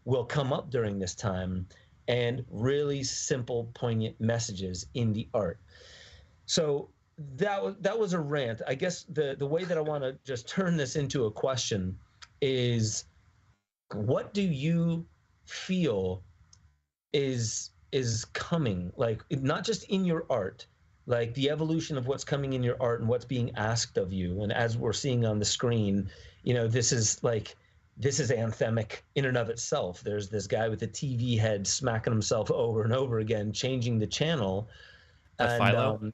Speaker 1: will come up during this time, and really simple, poignant messages in the art. So that was a rant. I guess the way that I want to just turn this into a question is, what do you feel is coming, like not just in your art, like the evolution of what's coming in your art and what's being asked of you? And as we're seeing on the screen, this is anthemic in and of itself. There's this guy with a TV head smacking himself over and over again, changing the channel.
Speaker 3: Philo?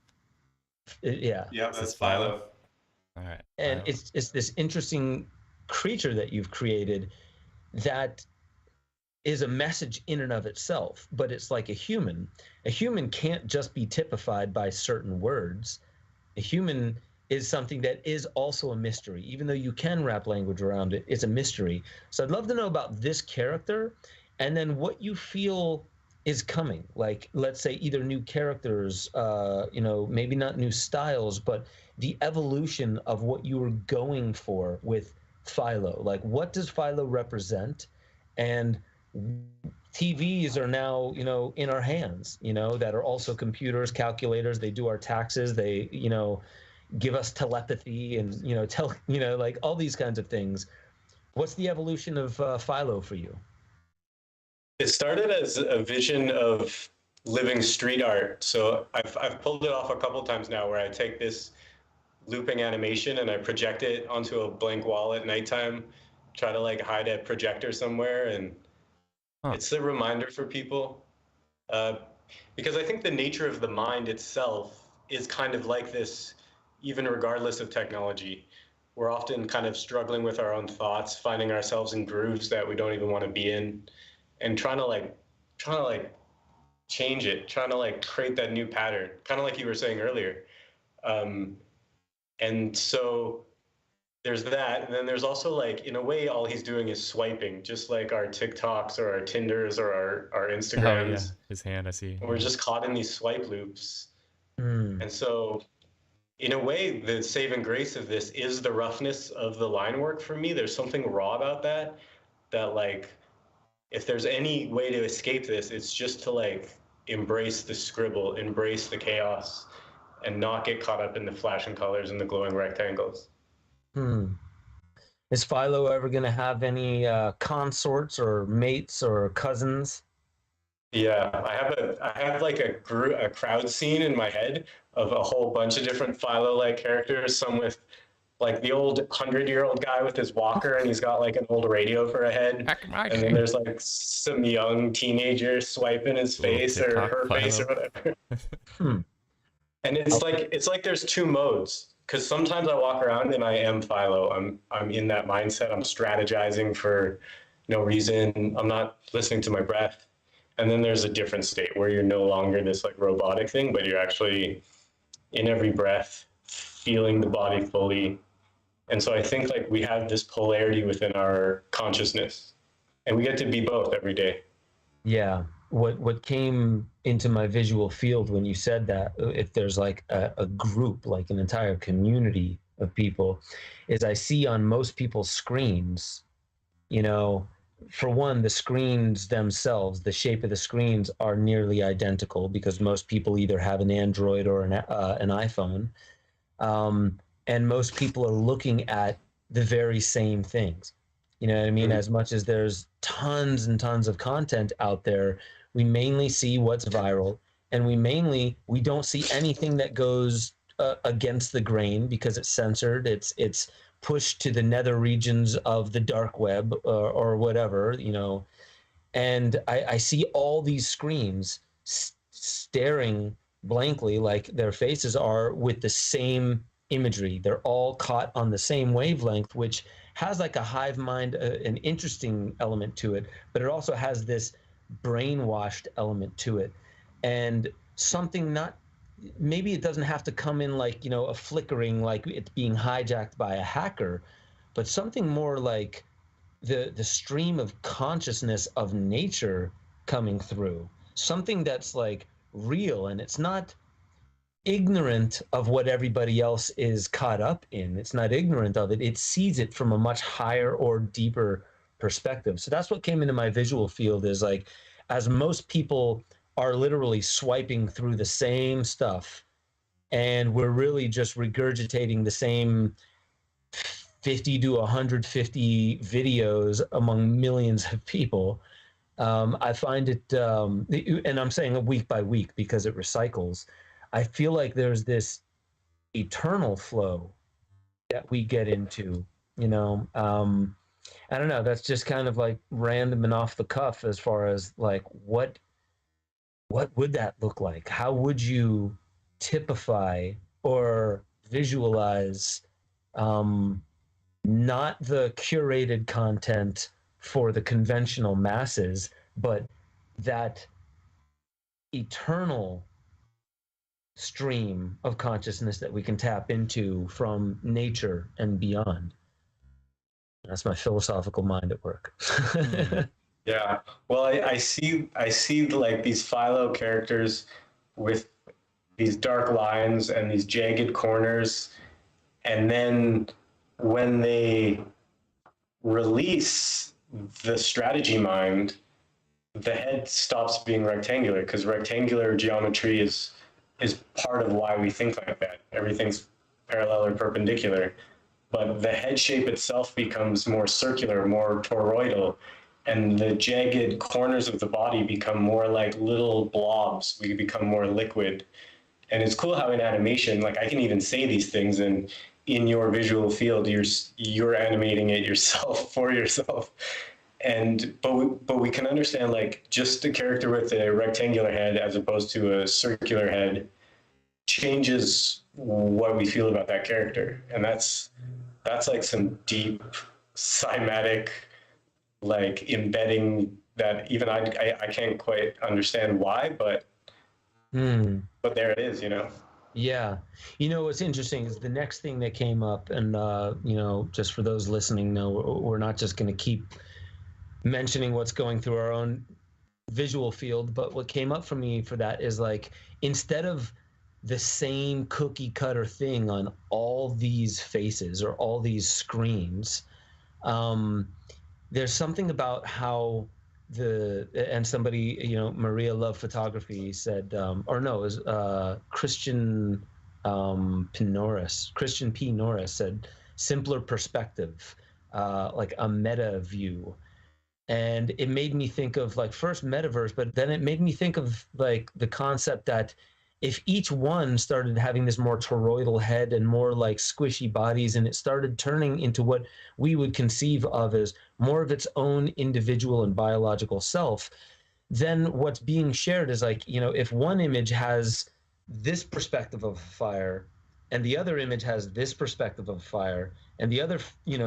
Speaker 2: Yeah, that's Philo.
Speaker 3: All right.
Speaker 1: And it's this interesting creature that you've created that is a message in and of itself, but it's like a human. A human can't just be typified by certain words. A human is something that is also a mystery. Even though you can wrap language around it, it's a mystery. So I'd love to know about this character, and then what you feel is coming. Like, let's say either new characters, maybe not new styles, but the evolution of what you were going for with Philo. Like, what does Philo represent? And TVs are now, in our hands, that are also computers, calculators. They do our taxes. They, give us telepathy and, like all these kinds of things. What's the evolution of Philo for you?
Speaker 2: It started as a vision of living street art. So I've pulled it off a couple times now, where I take this looping animation and I project it onto a blank wall at nighttime, try to like hide a projector somewhere. And it's a reminder for people, because I think the nature of the mind itself is kind of like this, even regardless of technology. We're often kind of struggling with our own thoughts, finding ourselves in grooves that we don't even want to be in, and trying to change it, trying to like create that new pattern, kind of like you were saying earlier. And so there's that. And then there's also, like, in a way, all he's doing is swiping, just like our TikToks or our Tinders or our Instagrams.
Speaker 3: Oh, yeah. His hand, I see.
Speaker 2: And we're just caught in these swipe loops. And so in a way, the saving grace of this is the roughness of the line work for me. There's something raw about that like, if there's any way to escape this, it's just to like embrace the scribble, embrace the chaos, and not get caught up in the flashing colors and the glowing rectangles.
Speaker 1: Is Philo ever going to have any consorts or mates or cousins?
Speaker 2: Yeah, I have like a crowd scene in my head of a whole bunch of different Philo-like characters. Some with like the old 100-year-old guy with his walker, and he's got like an old radio for a head. And then there's like some young teenager swiping his face or her face or whatever. And it's like there's two modes. Because sometimes I walk around and I am Philo. I'm in that mindset. I'm strategizing for no reason. I'm not listening to my breath. And then there's a different state where you're no longer this like robotic thing, but you're actually in every breath, feeling the body fully. And so I think like we have this polarity within our consciousness, and we get to be both every day.
Speaker 1: Yeah. What came into my visual field when you said that, if there's like a group, like an entire community of people, is I see on most people's screens, you know, for one, the screens themselves, the shape of the screens are nearly identical because most people either have an Android or an iPhone. And most people are looking at the very same things. You know what I mean? As much as there's tons and tons of content out there, we mainly see what's viral, and we don't see anything that goes against the grain because it's censored. It's pushed to the nether regions of the dark web or whatever, you know. And I see all these screens staring blankly, like their faces are, with the same imagery. They're all caught on the same wavelength, which has like a hive mind, an interesting element to it, but it also has this brainwashed element to it. And something not, maybe it doesn't have to come in like, you know, a flickering, like it's being hijacked by a hacker, but something more like the stream of consciousness of nature coming through, something that's like real, and it's not ignorant of what everybody else is caught up in. It's not ignorant of it. It sees it from a much higher or deeper perspective. So that's what came into my visual field, is like, as most people are literally swiping through the same stuff, and we're really just regurgitating the same 50 to 150 videos among millions of people. I find it, and I'm saying week by week because it recycles, I feel like there's this eternal flow that we get into, you know. I don't know, that's just kind of like random and off the cuff as far as like what would that look like? How would you typify or visualize not the curated content for the conventional masses, but that eternal stream of consciousness that we can tap into from nature and beyond? That's my philosophical mind at work.
Speaker 2: Yeah. Well, I see like these Philo characters with these dark lines and these jagged corners, and then when they release the strategy mind, the head stops being rectangular, because rectangular geometry is part of why we think like that. Everything's parallel or perpendicular, but the head shape itself becomes more circular, more toroidal, and the jagged corners of the body become more like little blobs. We become more liquid. And it's cool how in animation, like I can even say these things, and in your visual field, you're animating it yourself for yourself. But we can understand like just a character with a rectangular head as opposed to a circular head changes what we feel about that character. And that's like some deep cymatic, like embedding that even I can't quite understand why, but there it is, you know.
Speaker 1: Yeah. You know, what's interesting is the next thing that came up, and, you know, just for those listening, no, we're not just going to keep mentioning what's going through our own visual field, but what came up for me for that is like, instead of the same cookie cutter thing on all these faces or all these screens, there's something about how and somebody, Maria Love Photography said, or no, it was Christian Christian P. Norris said, simpler perspective, like a meta view. And it made me think of like first metaverse, but then it made me think of like the concept that if each one started having this more toroidal head and more like squishy bodies, and it started turning into what we would conceive of as more of its own individual and biological self, then what's being shared is like, if one image has this perspective of fire and the other image has this perspective of fire and the other,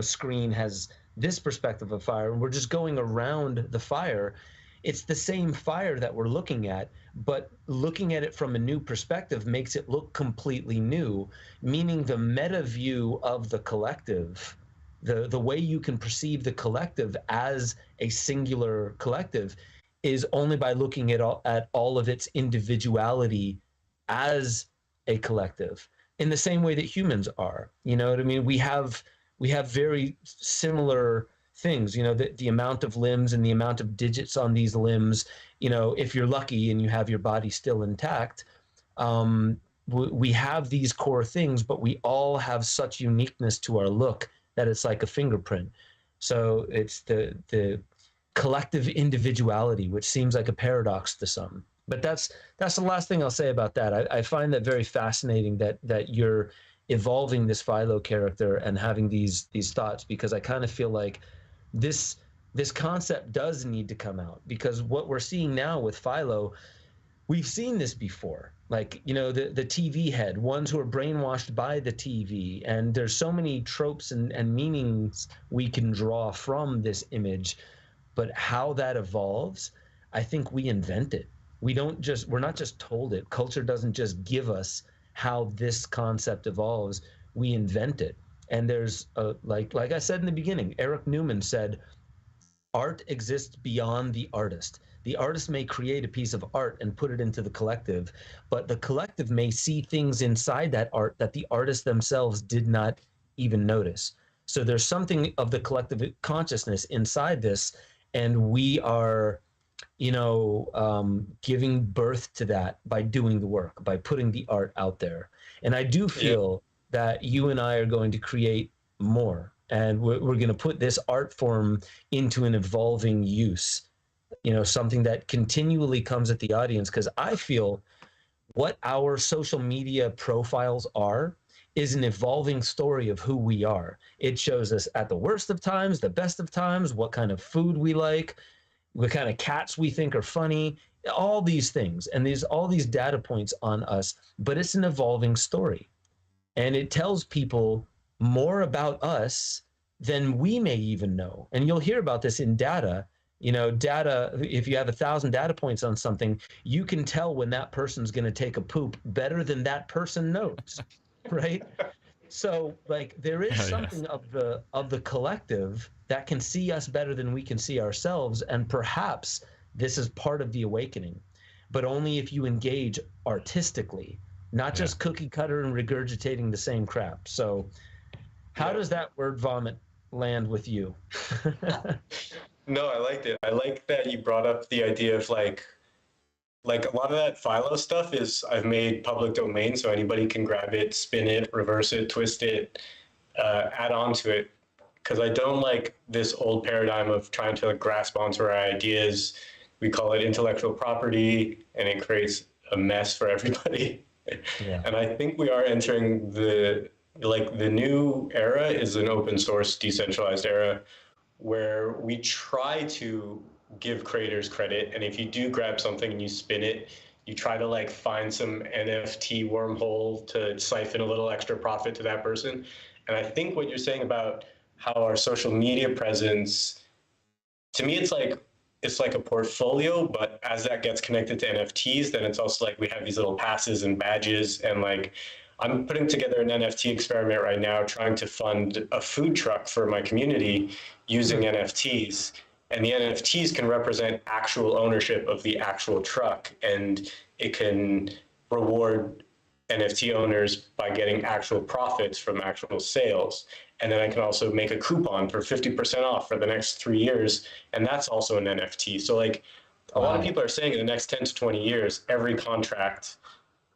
Speaker 1: screen has this perspective of fire, and we're just going around the fire, it's the same fire that we're looking at, but looking at it from a new perspective makes it look completely new, meaning the meta view of the collective, the way you can perceive the collective as a singular collective is only by looking at all of its individuality as a collective, in the same way that humans are. You know what I mean? We have very similar things, the amount of limbs and the amount of digits on these limbs, if you're lucky and you have your body still intact, we have these core things, but we all have such uniqueness to our look that it's like a fingerprint. So it's the collective individuality, which seems like a paradox to some. But that's the last thing I'll say about that. I find that very fascinating that you're evolving this Philo character and having these thoughts, because I kind of feel like this concept does need to come out, because what we're seeing now with Philo, we've seen this before. Like, the TV head, ones who are brainwashed by the TV, and there's so many tropes and meanings we can draw from this image, but how that evolves, I think we invent it. We're not just told it. Culture doesn't just give us how this concept evolves, we invent it. And there's like I said in the beginning, Eric Newman said, art exists beyond the artist. The artist may create a piece of art and put it into the collective, but the collective may see things inside that art that the artists themselves did not even notice. So there's something of the collective consciousness inside this, and we are giving birth to that by doing the work, by putting the art out there. And I do feel that you and I are going to create more, and we're going to put this art form into an evolving use, something that continually comes at the audience, because I feel what our social media profiles are is an evolving story of who we are. It shows us at the worst of times, the best of times, what kind of food we like, what kind of cats we think are funny, all these things. And there's all these data points on us, but it's an evolving story. And it tells people more about us than we may even know. And you'll hear about this in data. Data, if you have 1,000 data points on something, you can tell when that person's going to take a poop better than that person knows, right? So like there is something of the collective that can see us better than we can see ourselves, and perhaps this is part of the awakening, but only if you engage artistically, not just cookie cutter and regurgitating the same crap. So how does that word vomit land with you?
Speaker 2: No, I liked it. I like that you brought up the idea of like a lot of that Philo stuff is I've made public domain, so anybody can grab it, spin it, reverse it, twist it, add on to it. Because I don't like this old paradigm of trying to grasp onto our ideas. We call it intellectual property, and it creates a mess for everybody. Yeah. And I think we are entering the new era is an open source, decentralized era, where we try to give creators credit. And if you do grab something and you spin it, you try to find some NFT wormhole to siphon a little extra profit to that person. And I think what you're saying about how our social media presence, to me, it's like a portfolio, but as that gets connected to NFTs, then it's also like we have these little passes and badges. And I'm putting together an NFT experiment right now, trying to fund a food truck for my community using NFTs. And the NFTs can represent actual ownership of the actual truck, and it can reward NFT owners by getting actual profits from actual sales. And then I can also make a coupon for 50% off for the next 3 years. And that's also an NFT. So like a lot of people are saying in the next 10 to 20 years, every contract,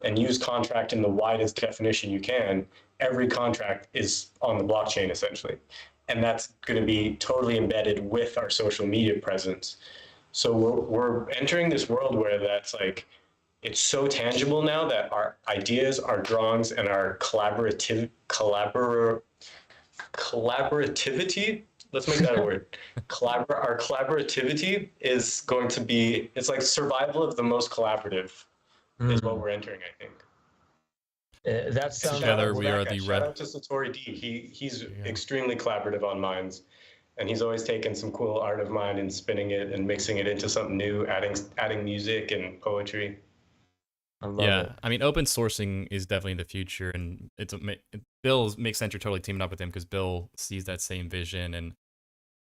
Speaker 2: and use contract in the widest definition you can, every contract is on the blockchain essentially. And that's going to be totally embedded with our social media presence. So we're entering this world where that's like, it's so tangible now that our ideas, our drawings, and our collaborativity, let's make that a word. Our collaborativity is going to be, it's like survival of the most collaborative is what we're entering, I think.
Speaker 1: That sounds
Speaker 3: together we are the
Speaker 2: Shout out to Satori D. He's extremely collaborative on Minds, and he's always taken some cool art of mine and spinning it and mixing it into something new, adding music and poetry.
Speaker 3: I love it. I mean, open sourcing is definitely the future, and Bill makes sense you're totally teaming up with him because Bill sees that same vision, and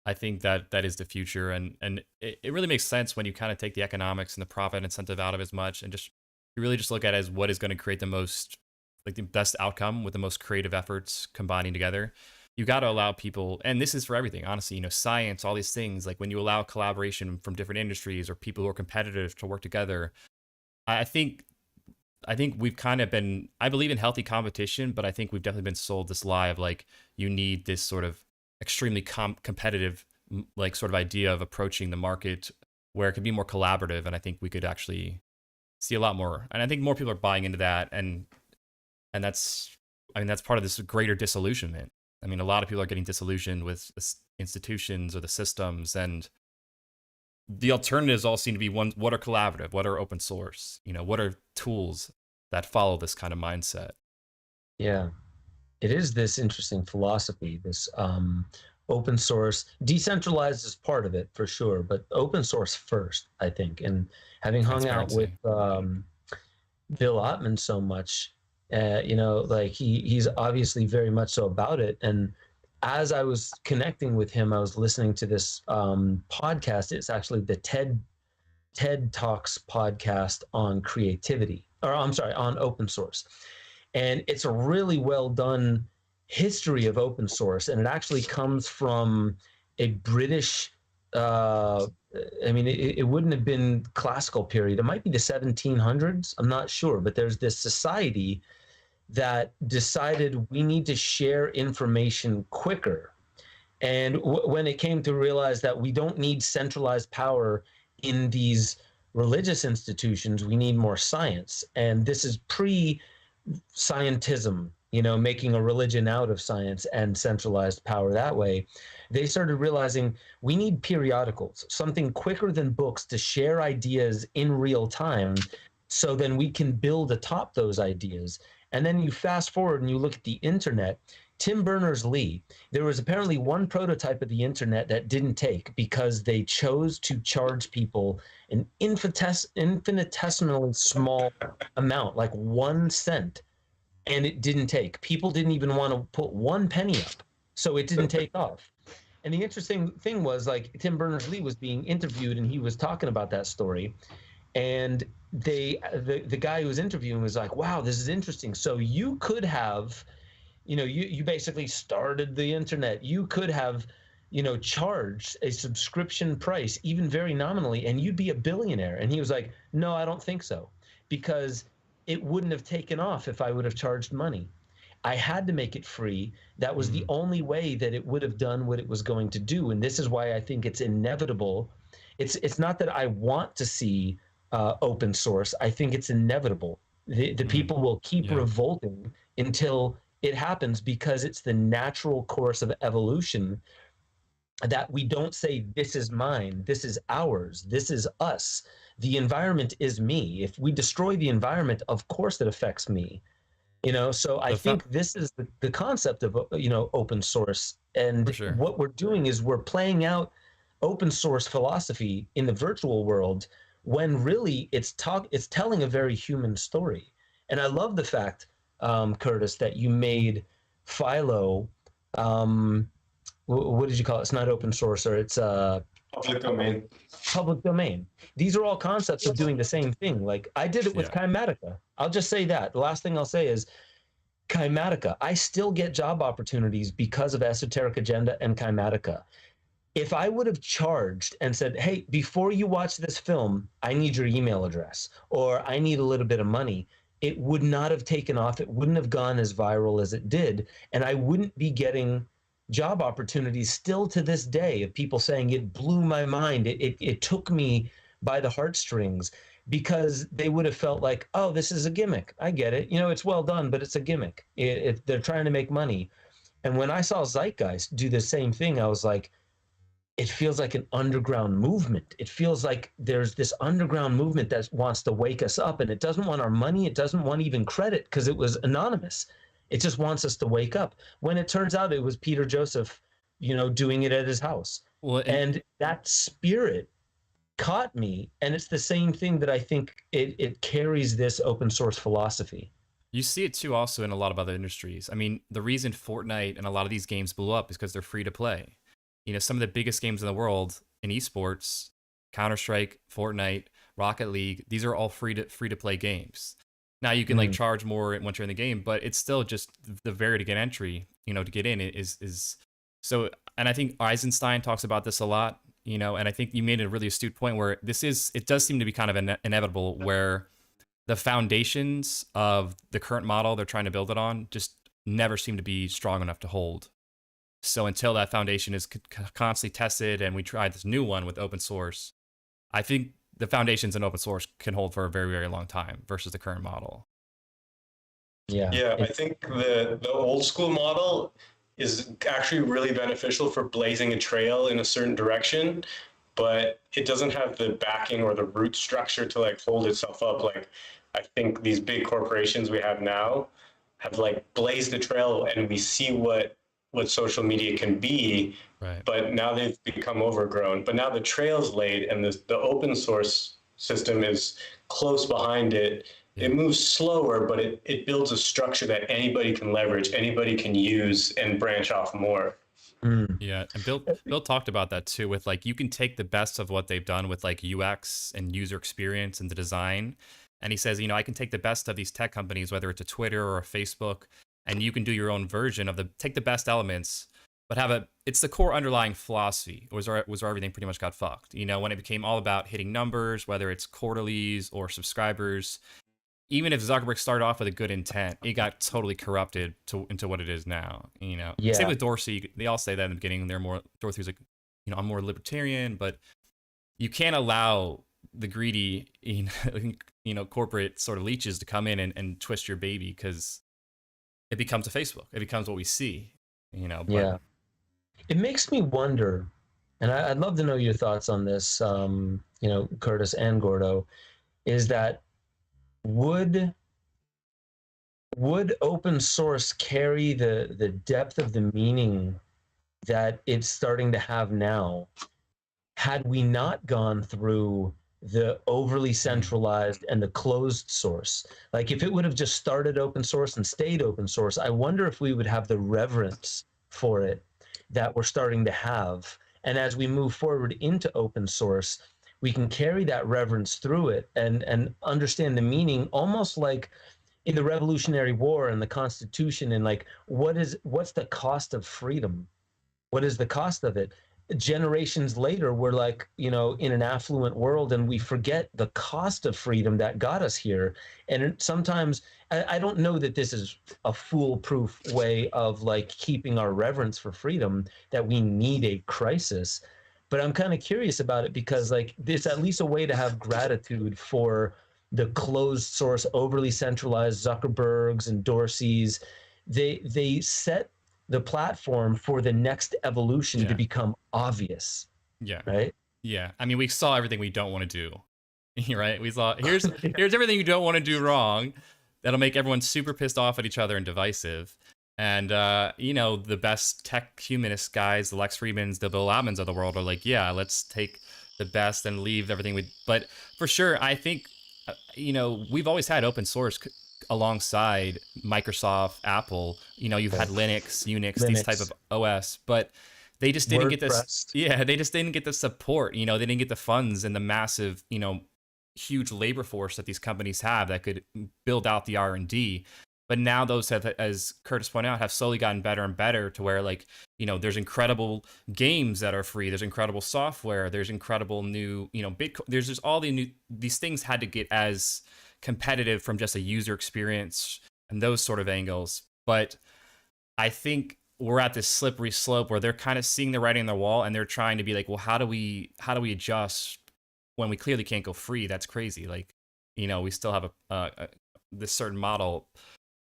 Speaker 3: I think that is the future, and it really makes sense when you kind of take the economics and the profit incentive out of as much, and just you really just look at it as what is going to create the most, like the best outcome with the most creative efforts combining together. You got to allow people, and this is for everything, honestly, you know, science, all these things, like when you allow collaboration from different industries or people who are competitive to work together, I think we've kind of been, I believe in healthy competition, but I think we've definitely been sold this lie of like, you need this sort of extremely competitive, like sort of idea of approaching the market where it could be more collaborative. And I think we could actually see a lot more. And I think more people are buying into that. And that's, I mean, that's part of this greater disillusionment. I mean, a lot of people are getting disillusioned with the institutions or the systems, and the alternatives all seem to be what are collaborative, what are open source, you know, what are tools that follow this kind of mindset.
Speaker 1: Yeah, it is this interesting philosophy, this open source, decentralized is part of it for sure, but open source first, I think. And having hung out with Bill Ottman so much, you know, like he's obviously very much so about it. And as I was connecting with him, I was listening to this podcast. It's actually the TED Talks podcast on creativity, or I'm sorry, on open source. And it's a really well done history of open source. And it actually comes from a British, I mean, it wouldn't have been classical period. It might be the 1700s. I'm not sure, but there's this society that decided we need to share information quicker. And when it came to realize that we don't need centralized power in these religious institutions, we need more science. And this is pre-scientism, you know, making a religion out of science and centralized power that way. They started realizing we need periodicals, something quicker than books to share ideas in real time, so then we can build atop those ideas. And then you fast forward and you look at the internet. Tim Berners-Lee, there was apparently one prototype of the internet that didn't take because they chose to charge people an infinitesimally small amount, like 1 cent, and it didn't take. People didn't even want to put 1 penny up, so it didn't take off. And the interesting thing was, like, Tim Berners-Lee was being interviewed and he was talking about that story, and the guy who was interviewing was like, wow, this is interesting. So you could have, you know, you basically started the internet. You could have, you know, charged a subscription price, even very nominally, and you'd be a billionaire. And he was like, no, I don't think so, because it wouldn't have taken off if I would have charged money. I had to make it free. That was the only way that it would have done what it was going to do. And this is why I think it's inevitable. It's not that I want to see open source. I think it's inevitable. The people will keep revolting until it happens, because it's the natural course of evolution that we don't say, this is mine, this is ours, this is us. The environment is me. If we destroy the environment, of course it affects me. You know, so I think this is the concept of, you know, open source. And what we're doing is we're playing out open source philosophy in the virtual world, when really it's telling a very human story. And I love the fact, Curtis, that you made Philo, what did you call it? It's not open source, or it's
Speaker 2: public domain.
Speaker 1: Public domain. These are all concepts of doing the same thing. Like I did it with Kymatica. I'll just say that. The last thing I'll say is Kymatica. I still get job opportunities because of Esoteric Agenda and Kymatica. If I would have charged and said, hey, before you watch this film, I need your email address, or I need a little bit of money, it would not have taken off. It wouldn't have gone as viral as it did. And I wouldn't be getting job opportunities still to this day of people saying it blew my mind. It took me by the heartstrings, because they would have felt like, oh, this is a gimmick. I get it. It's well done, but it's a gimmick. They're trying to make money. And when I saw Zeitgeist do the same thing, I was like, it feels like an underground movement. It feels like there's this underground movement that wants to wake us up, and it doesn't want our money. It doesn't want even credit because it was anonymous. It just wants us to wake up. When it turns out it was Peter Joseph, doing it at his house. Well, and that spirit caught me, and it's the same thing that I think it carries this open source philosophy.
Speaker 3: You see it too also in a lot of other industries. I mean, the reason Fortnite and a lot of these games blew up is because they're free to play. Some of the biggest games in the world in esports, Counter-Strike, Fortnite, Rocket League, these are all free to play games. Now you can like charge more once you're in the game, but it's still just the barrier to get entry, to get in is so. And I think Eisenstein talks about this a lot, and I think you made a really astute point where it does seem to be kind of inevitable, where the foundations of the current model they're trying to build it on just never seem to be strong enough to hold. So until that foundation is constantly tested and we try this new one with open source, I think the foundations in open source can hold for a very, very long time versus the current model.
Speaker 2: Yeah, I think the old school model is actually really beneficial for blazing a trail in a certain direction, but it doesn't have the backing or the root structure to like hold itself up. Like, I think these big corporations we have now have like blazed the trail, and we see what social media can be, right. But now they've become overgrown. But now the trail's laid, and the open source system is close behind it. Yeah. It moves slower, but it builds a structure that anybody can leverage, anybody can use, and branch off more.
Speaker 3: Yeah, and Bill talked about that too, with like, you can take the best of what they've done with like UX and user experience and the design. And he says, I can take the best of these tech companies, whether it's a Twitter or a Facebook, and you can do your own version of take the best elements, but it's the core underlying philosophy was where everything pretty much got fucked. When it became all about hitting numbers, whether it's quarterlies or subscribers, even if Zuckerberg started off with a good intent, it got totally corrupted into what it is now. Yeah. Same with Dorsey. They all say that in the beginning. Dorsey's like, I'm more libertarian, but you can't allow the greedy, corporate sort of leeches to come in and twist your baby, because it becomes a Facebook. It becomes what we see, But...
Speaker 1: Yeah. It makes me wonder, and I'd love to know your thoughts on this, Curtis and Gordo, is that would open source carry the depth of the meaning that it's starting to have now, had we not gone through the overly centralized and the closed source? Like, if it would have just started open source and stayed open source, I wonder if we would have the reverence for it that we're starting to have. And as we move forward into open source, we can carry that reverence through it and understand the meaning, almost like in the Revolutionary War and the Constitution, and like, what's the cost of freedom? What is the cost of it? Generations later, we're like, in an affluent world, and we forget the cost of freedom that got us here. And sometimes, I don't know that this is a foolproof way of like keeping our reverence for freedom, that we need a crisis, but I'm kind of curious about it, because like, there's at least a way to have gratitude for the closed source, overly centralized Zuckerbergs and Dorseys. They set the platform for the next evolution to become obvious.
Speaker 3: Yeah.
Speaker 1: Right.
Speaker 3: Yeah. I mean, we saw everything we don't want to do. Right. We saw here's everything you don't want to do wrong. That'll make everyone super pissed off at each other and divisive. And the best tech humanist guys, the Lex Friedmans, the Bill Lamans of the world, are like, yeah, let's take the best and leave everything but for sure, I think we've always had open source alongside Microsoft, Apple. You've had Linux, Unix, these type of OS, but they just didn't get this. Yeah, they just didn't get the support. They didn't get the funds and the massive, huge labor force that these companies have that could build out the R&D. But now those have, as Curtis pointed out, have slowly gotten better and better to where, like, you know, there's incredible games that are free. There's incredible software. There's incredible new, you know, Bitcoin. There's just all these things had to get as competitive from just a user experience and those sort of angles. But I think we're at this slippery slope where they're kind of seeing the writing on the wall, and they're trying to be like, well, how do we adjust when we clearly can't go free? That's crazy. Like, you know, we still have this certain model.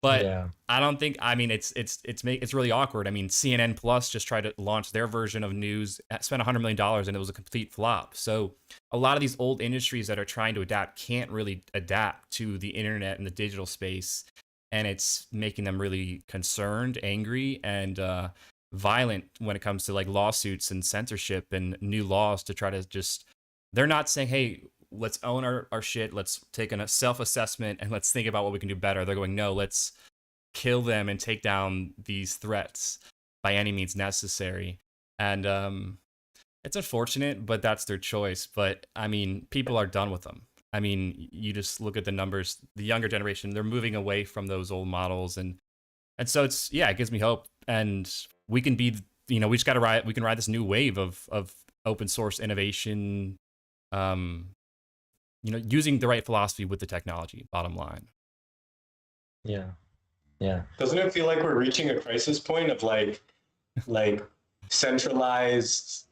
Speaker 3: But yeah. I don't think, I mean, it's really awkward. I mean, CNN Plus just tried to launch their version of news, spent $100 million, and it was a complete flop. So a lot of these old industries that are trying to adapt can't really adapt to the internet and the digital space. And it's making them really concerned, angry, and violent when it comes to like lawsuits and censorship and new laws to try to just, they're not saying, hey, let's own our shit. Let's take a self-assessment and let's think about what we can do better. They're going, no, let's kill them and take down these threats by any means necessary. And it's unfortunate, but that's their choice. But I mean, people are done with them. I mean, you just look at the numbers, the younger generation, they're moving away from those old models. And so it's, yeah, it gives me hope. And we can be, you know, we can ride this new wave of open source innovation, you know, using the right philosophy with the technology, bottom line.
Speaker 1: Yeah. Yeah.
Speaker 2: Doesn't it feel like we're reaching a crisis point of like centralized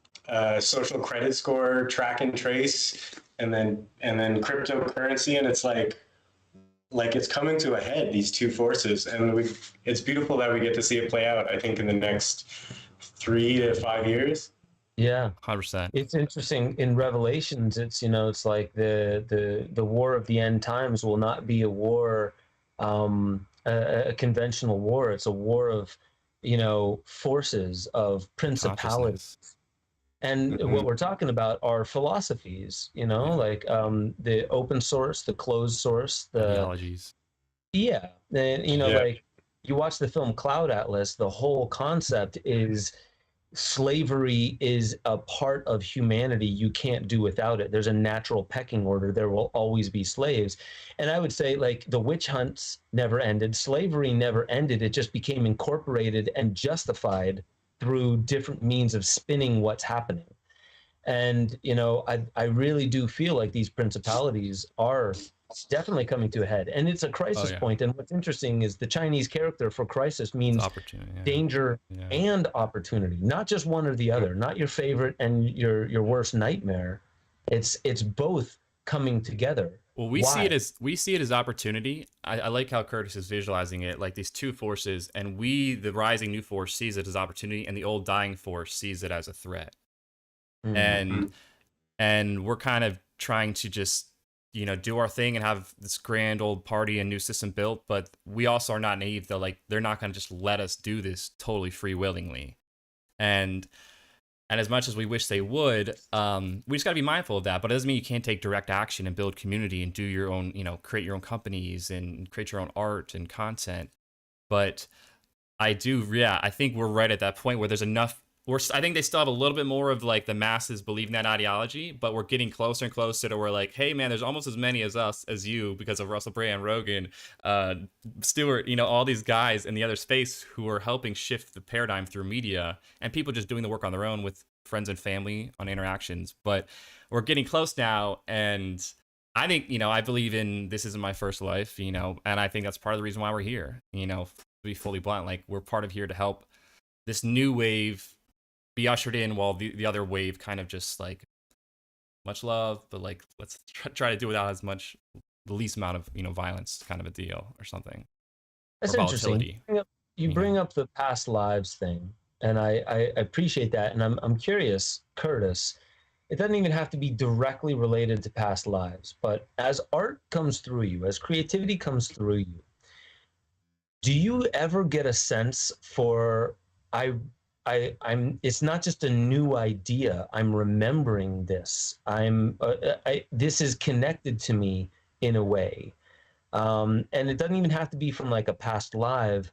Speaker 2: social credit score, track and trace, and then cryptocurrency, and it's like it's coming to a head, these two forces, and it's beautiful that we get to see it play out, I think, in the next 3 to 5 years.
Speaker 1: Yeah,
Speaker 3: 100%.
Speaker 1: It's interesting in Revelations. It's, you know, it's like the war of the end times will not be a war, a conventional war. It's a war of, you know, forces, of principalities. And what we're talking about are philosophies, you know, like the open source, the closed source, the
Speaker 3: ideologies.
Speaker 1: Yeah, and you know, like you watch the film Cloud Atlas. The whole concept is slavery is a part of humanity. You can't do without it. There's a natural pecking order. There will always be slaves. And I would say, like, the witch hunts never ended. Slavery never ended. It just became incorporated and justified through different means of spinning what's happening. And, you know, I really do feel like these principalities are definitely coming to a head, and it's a crisis point. And what's interesting is the Chinese character for crisis means danger and opportunity, not just one or the other, not your favorite and your worst nightmare. It's both coming together.
Speaker 3: Well, we see it as opportunity. I like how Curtis is visualizing it, like these two forces, and the rising new force, sees it as opportunity, and the old dying force sees it as a threat. Mm-hmm. And we're kind of trying to just, you know, do our thing and have this grand old party and new system built, but we also are not naive. They're not going to just let us do this totally free willingly. And as much as we wish they would, we just got to be mindful of that. But it doesn't mean you can't take direct action and build community and do your own, you know, create your own companies and create your own art and content. But I think we're right at that point where there's enough. I think they still have a little bit more of like the masses believe in that ideology, but we're getting closer and closer to where like, hey man, there's almost as many as us as you because of Russell Brand, Rogan, Stewart, you know, all these guys in the other space who are helping shift the paradigm through media, and people just doing the work on their own with friends and family on interactions. But we're getting close now, and I think, you know, I believe in this isn't my first life, you know, and I think that's part of the reason why we're here, you know, to be fully blunt, like we're part of here to help this new wave be ushered in, while the other wave kind of just like much love, but like let's try to do without the least amount of, you know, violence, kind of a deal or something.
Speaker 1: That's interesting. You bring up the past lives thing, and I appreciate that, and I'm curious, Curtis. It doesn't even have to be directly related to past lives, but as art comes through you, as creativity comes through you, do you ever get a sense for it's not just a new idea. I'm remembering this. This is connected to me in a way. And it doesn't even have to be from like a past life,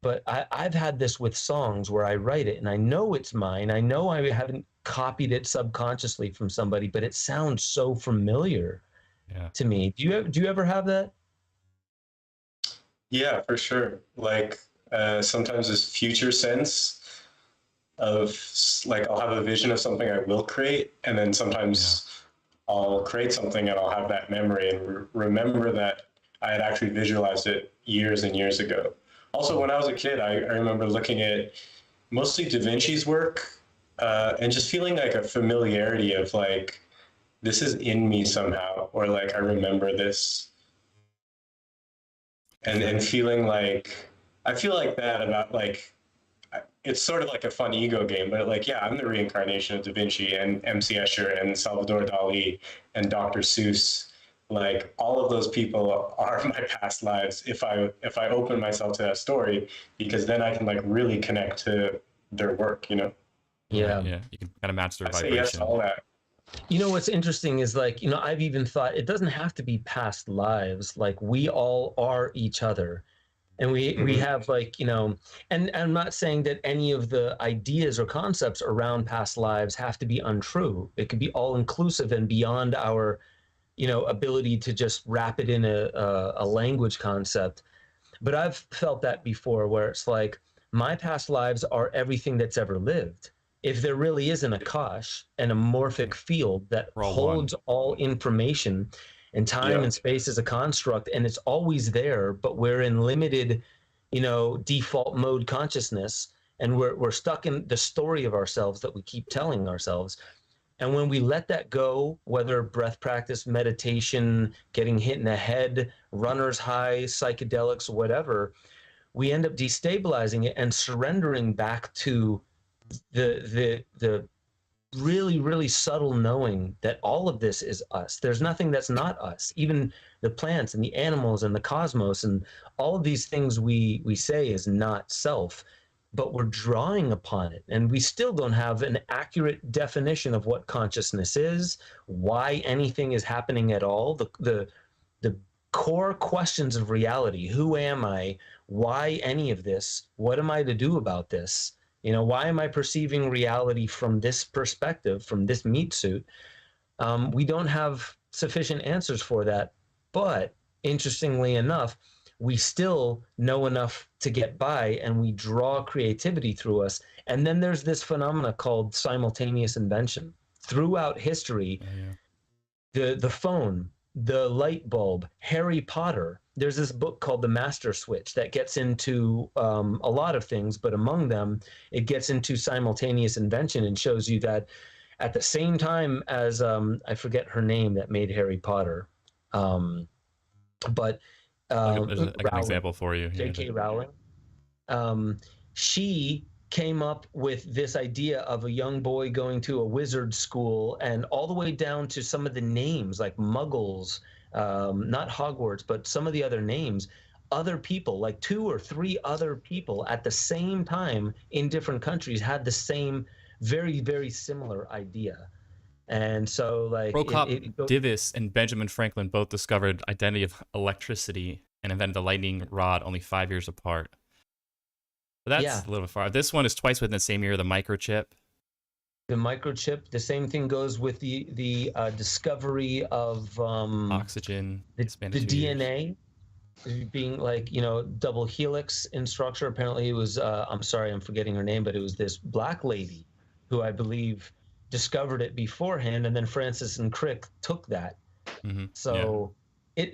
Speaker 1: but I've had this with songs where I write it and I know it's mine. I know I haven't copied it subconsciously from somebody, but it sounds so familiar to me. Do you ever have that?
Speaker 2: Yeah, for sure. Like sometimes this future sense of like I'll have a vision of something I will create, and then sometimes I'll create something and I'll have that memory and remember that I had actually visualized it years and years ago. Also, when I was a kid, I remember looking at mostly Da Vinci's work and just feeling like a familiarity of like, this is in me somehow, or like I remember this. And feeling like, I feel like that about like, it's sort of like a fun ego game, but like, yeah, I'm the reincarnation of Da Vinci and MC Escher and Salvador Dali and Dr. Seuss. Like all of those people are my past lives if I open myself to that story, because then I can like really connect to their work, you know?
Speaker 1: Yeah.
Speaker 3: Yeah. You can kind of match their
Speaker 2: I
Speaker 3: vibration.
Speaker 2: say yes to all that.
Speaker 1: You know, what's interesting is like, you know, I've even thought it doesn't have to be past lives. Like we all are each other. And we have like, you know, and I'm not saying that any of the ideas or concepts around past lives have to be untrue. It could be all inclusive and beyond our, you know, ability to just wrap it in a language concept. But I've felt that before where it's like my past lives are everything that's ever lived. If there really is an Akash, an amorphic field that holds all information, and time and space is a construct, and it's always there, but we're in limited, you know, default mode consciousness, and we're stuck in the story of ourselves that we keep telling ourselves. And when we let that go, whether breath practice, meditation, getting hit in the head, runner's high, psychedelics, whatever, we end up destabilizing it and surrendering back to the really, really subtle knowing that all of this is us. There's nothing that's not us. Even the plants and the animals and the cosmos and all of these things we say is not self, but we're drawing upon it. And we still don't have an accurate definition of what consciousness is, why anything is happening at all. The core questions of reality: who am I? Why any of this? What am I to do about this? You know, why am I perceiving reality from this perspective, from this meat suit? We don't have sufficient answers for that. But interestingly enough, we still know enough to get by, and we draw creativity through us. And then there's this phenomena called simultaneous invention. Throughout history, the phone, the light bulb, Harry Potter. There's this book called The Master Switch that gets into a lot of things, but among them, it gets into simultaneous invention and shows you that at the same time as, I forget her name that made Harry Potter, but
Speaker 3: there's an example for you.
Speaker 1: J.K. Rowling. She came up with this idea of a young boy going to a wizard school, and all the way down to some of the names like Muggles, not Hogwarts, but some of the other names, other people, like 2 or 3 other people at the same time in different countries had the same very, very similar idea. And so like
Speaker 3: Divis and Benjamin Franklin both discovered identity of electricity and invented the lightning rod only 5 years apart. But that's a little bit far. This one is twice within the same year, the microchip.
Speaker 1: The microchip. The same thing goes with the discovery of
Speaker 3: oxygen,
Speaker 1: the DNA being like, you know, double helix in structure. Apparently it was, I'm sorry, I'm forgetting her name, but it was this black lady who I believe discovered it beforehand, and then Francis and Crick took that. So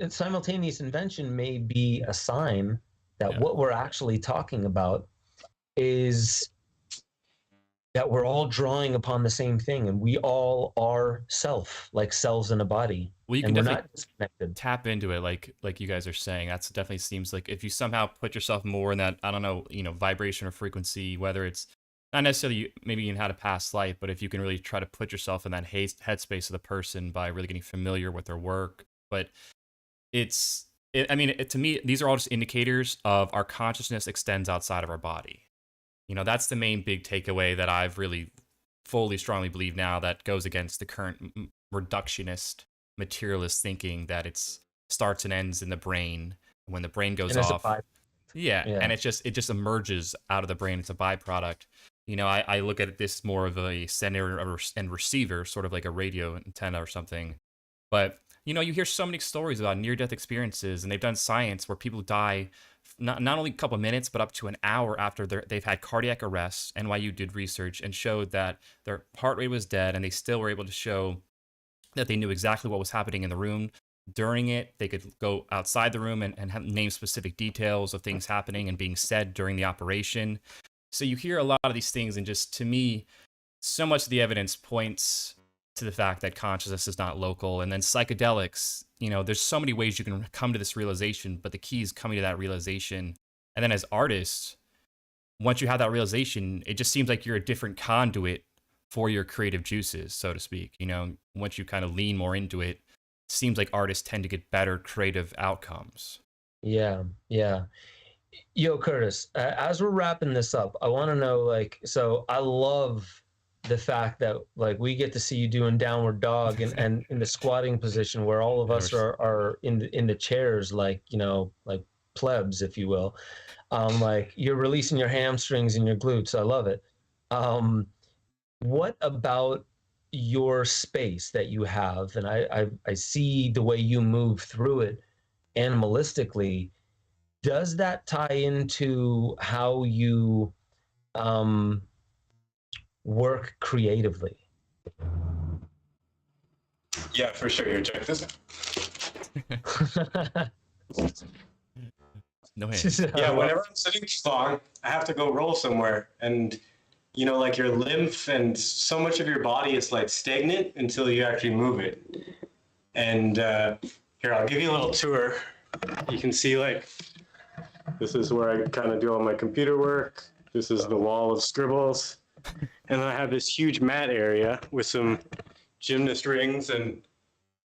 Speaker 1: simultaneous invention may be a sign that what we're actually talking about is that we're all drawing upon the same thing, and we all are self, like cells in a body.
Speaker 3: Well, you can definitely tap into it, like you guys are saying. That's definitely seems like if you somehow put yourself more in that, I don't know, you know, vibration or frequency, whether it's not necessarily maybe you had a past life, but if you can really try to put yourself in that headspace of the person by really getting familiar with their work. But to me, these are all just indicators of our consciousness extends outside of our body. You know, that's the main big takeaway that I've really fully strongly believe now that goes against the current reductionist materialist thinking that it starts and ends in the brain. When the brain goes off, and it just emerges out of the brain. It's a byproduct. You know, I look at this more of a sender and receiver, sort of like a radio antenna or something. But, you know, you hear so many stories about near-death experiences, and they've done science where people die not only a couple of minutes, but up to an hour after they've had cardiac arrest. NYU did research and showed that their heart rate was dead, and they still were able to show that they knew exactly what was happening in the room during it. They could go outside the room and name specific details of things happening and being said during the operation. So you hear a lot of these things, and just, to me, so much of the evidence points to the fact that consciousness is not local. And then psychedelics, there's so many ways you can come to this realization, but the key is coming to that realization. And then as artists, once you have that realization, it just seems like you're a different conduit for your creative juices, so to speak. Once you kind of lean more into it, seems like artists tend to get better creative outcomes.
Speaker 1: Yeah. Yo, Curtis, as we're wrapping this up, I want to know, so I love the fact that we get to see you doing downward dog and in the squatting position where all of us are in the chairs, like plebs, if you will. You're releasing your hamstrings and your glutes. I love it. What about your space that you have? And I see the way you move through it animalistically. Does that tie into how you work creatively?
Speaker 2: Yeah, for sure. Here, check this out.
Speaker 3: No hands.
Speaker 2: Yeah, whenever I'm sitting too long, I have to go roll somewhere. And, your lymph and so much of your body is stagnant until you actually move it. And here, I'll give you a little tour. You can see this is where I kind of do all my computer work. This is the wall of scribbles. And then I have this huge mat area with some gymnast rings, and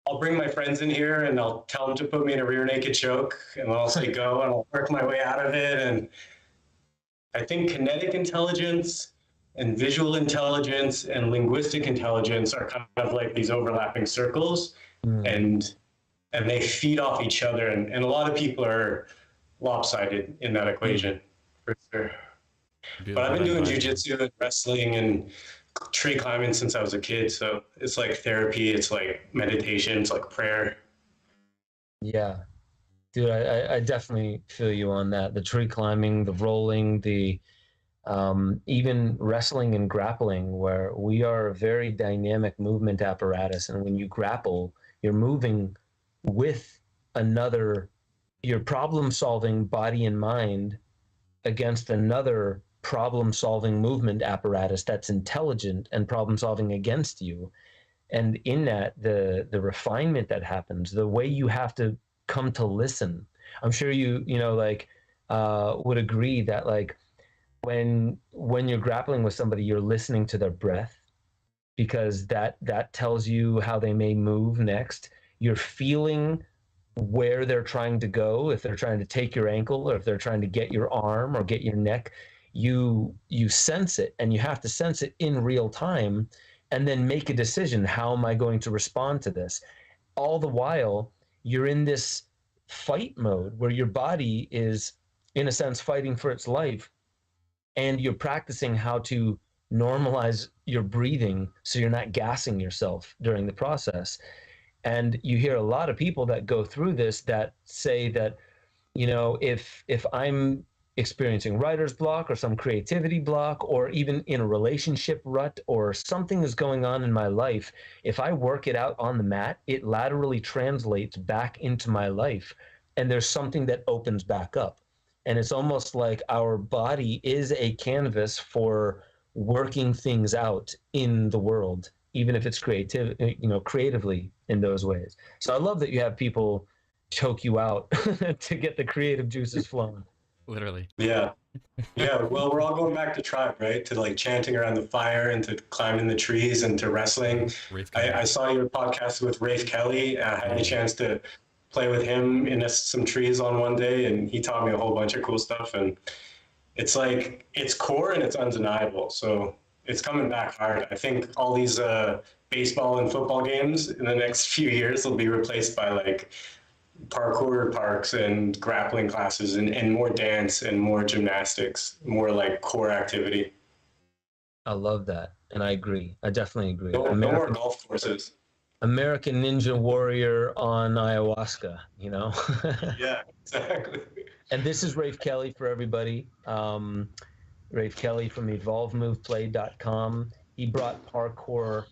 Speaker 2: I'll bring my friends in here and I'll tell them to put me in a rear naked choke, and then I'll say go, and I'll work my way out of it. And I think kinetic intelligence and visual intelligence and linguistic intelligence are kind of like these overlapping circles, and they feed off each other. And a lot of people are lopsided in that equation, for sure. But I've been doing jujitsu and wrestling and tree climbing since I was a kid. So it's like therapy, it's like meditation, it's like prayer.
Speaker 1: Yeah. Dude, I definitely feel you on that. The tree climbing, the rolling, the even wrestling and grappling, where we are a very dynamic movement apparatus. And when you grapple, you're moving with you're problem solving body and mind against another problem-solving movement apparatus that's intelligent and problem-solving against you. And in that, the refinement that happens, the way you have to come to listen. I'm sure you would agree that when you're grappling with somebody, you're listening to their breath, because that tells you how they may move next. You're feeling where they're trying to go, if they're trying to take your ankle or if they're trying to get your arm or get your neck. You sense it, and you have to sense it in real time and then make a decision. How am I going to respond to this? All the while, you're in this fight mode where your body is, in a sense, fighting for its life, and you're practicing how to normalize your breathing so you're not gassing yourself during the process. And you hear a lot of people that go through this that say that, if I'm experiencing writer's block or some creativity block, or even in a relationship rut, or something is going on in my life, if I work it out on the mat, it laterally translates back into my life, and there's something that opens back up. And it's almost like our body is a canvas for working things out in the world, even if it's creatively in those ways. So I love that you have people choke you out to get the creative juices flowing.
Speaker 3: Literally.
Speaker 2: Yeah. Well, we're all going back to tribe, right? To chanting around the fire, and to climbing the trees, and to wrestling. I saw your podcast with Rafe Kelly. I had a chance to play with him in some trees on one day, and he taught me a whole bunch of cool stuff. And it's it's core and it's undeniable. So it's coming back hard. I think all these baseball and football games in the next few years will be replaced by parkour parks and grappling classes, and more dance and more gymnastics, more core activity.
Speaker 1: I love that. And I agree. I definitely agree.
Speaker 2: No more golf courses.
Speaker 1: American Ninja Warrior on ayahuasca,
Speaker 2: Yeah, exactly.
Speaker 1: And this is Rafe Kelly for everybody. Rafe Kelly from evolvemoveplay.com. He brought parkour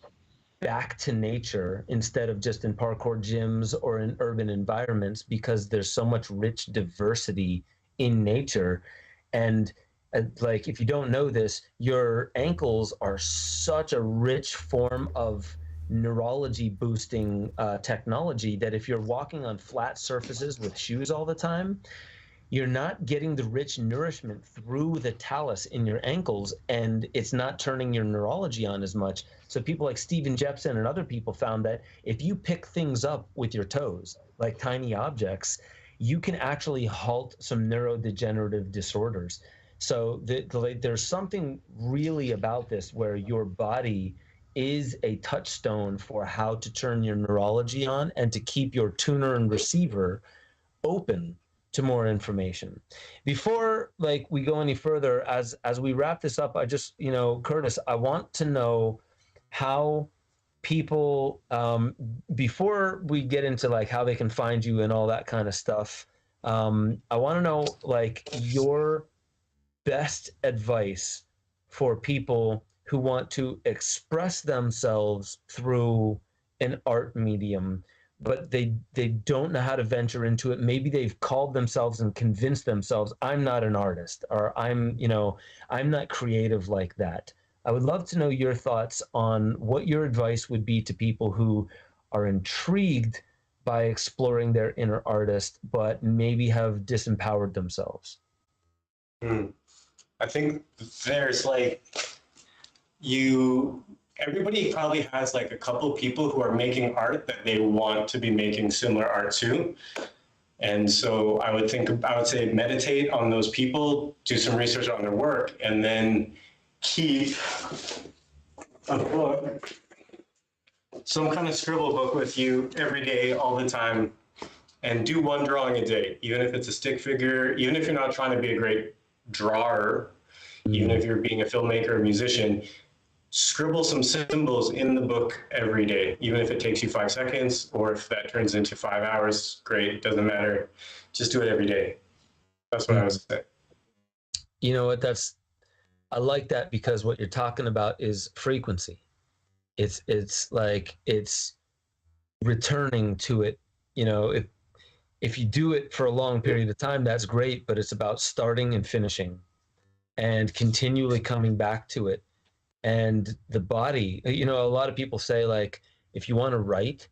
Speaker 1: back to nature instead of just in parkour gyms or in urban environments, because there's so much rich diversity in nature. And like, if you don't know this, your ankles are such a rich form of neurology boosting technology that if you're walking on flat surfaces with shoes all the time, you're not getting the rich nourishment through the talus in your ankles, and it's not turning your neurology on as much. So people like Stephen Jepson and other people found that if you pick things up with your toes, like tiny objects, you can actually halt some neurodegenerative disorders. So there's something really about this where your body is a touchstone for how to turn your neurology on and to keep your tuner and receiver open to more information. Before like we go any further, as we wrap this up, I just, Curtis, I want to know how people, before we get into like how they can find you and all that kind of stuff, I want to know like your best advice for people who want to express themselves through an art medium, but they don't know how to venture into it. Maybe they've called themselves and convinced themselves, I'm not an artist, or I'm not creative like that. I would love to know your thoughts on what your advice would be to people who are intrigued by exploring their inner artist, but maybe have disempowered themselves.
Speaker 2: I think there's everybody probably has like a couple people who are making art that they want to be making similar art to. And so I would say meditate on those people, do some research on their work, and then keep a book, some kind of scribble book with you every day, all the time, and do one drawing a day, even if it's a stick figure, even if you're not trying to be a great drawer, even if you're being a filmmaker or musician. Scribble some symbols in the book every day, even if it takes you 5 seconds, or if that turns into 5 hours, great, it doesn't matter. Just do it every day. That's what I would say.
Speaker 1: You know what, I like that, because what you're talking about is frequency. It's returning to it. If you do it for a long period of time, that's great, but it's about starting and finishing and continually coming back to it. And the body, a lot of people say, like, if you want to write,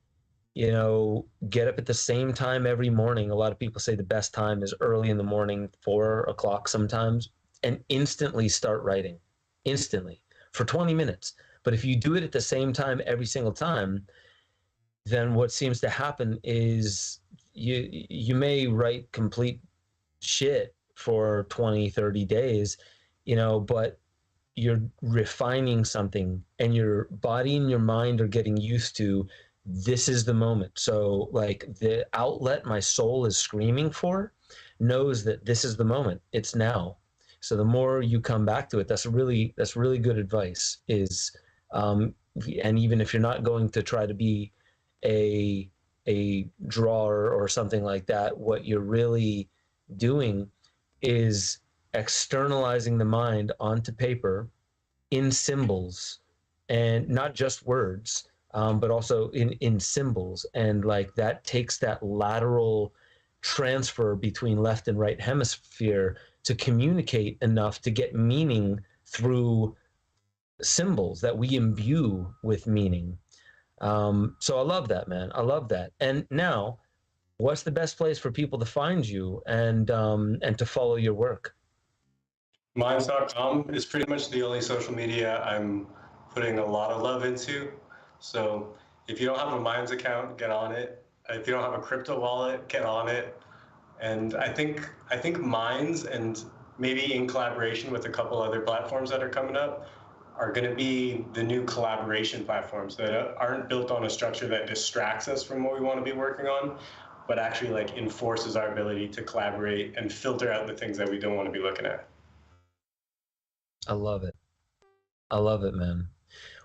Speaker 1: get up at the same time every morning. A lot of people say the best time is early in the morning, 4 o'clock sometimes, and instantly start writing, instantly, for 20 minutes. But if you do it at the same time every single time, then what seems to happen is you may write complete shit for 20, 30 days, but you're refining something, and your body and your mind are getting used to, this is the moment. So like the outlet my soul is screaming for knows that this is the moment. It's now. So the more you come back to it, that's really good advice, is, and even if you're not going to try to be a drawer or something like that, what you're really doing is externalizing the mind onto paper in symbols, and not just words, but also in symbols. And like that takes that lateral transfer between left and right hemisphere to communicate enough to get meaning through symbols that we imbue with meaning. So I love that, man. I love that. And now, what's the best place for people to find you and to follow your work?
Speaker 2: Minds.com is pretty much the only social media I'm putting a lot of love into. So if you don't have a Minds account, get on it. If you don't have a crypto wallet, get on it. And I think Minds, and maybe in collaboration with a couple other platforms that are coming up, are going to be the new collaboration platforms that aren't built on a structure that distracts us from what we want to be working on, but actually like enforces our ability to collaborate and filter out the things that we don't want to be looking at.
Speaker 1: I love it. I love it, man.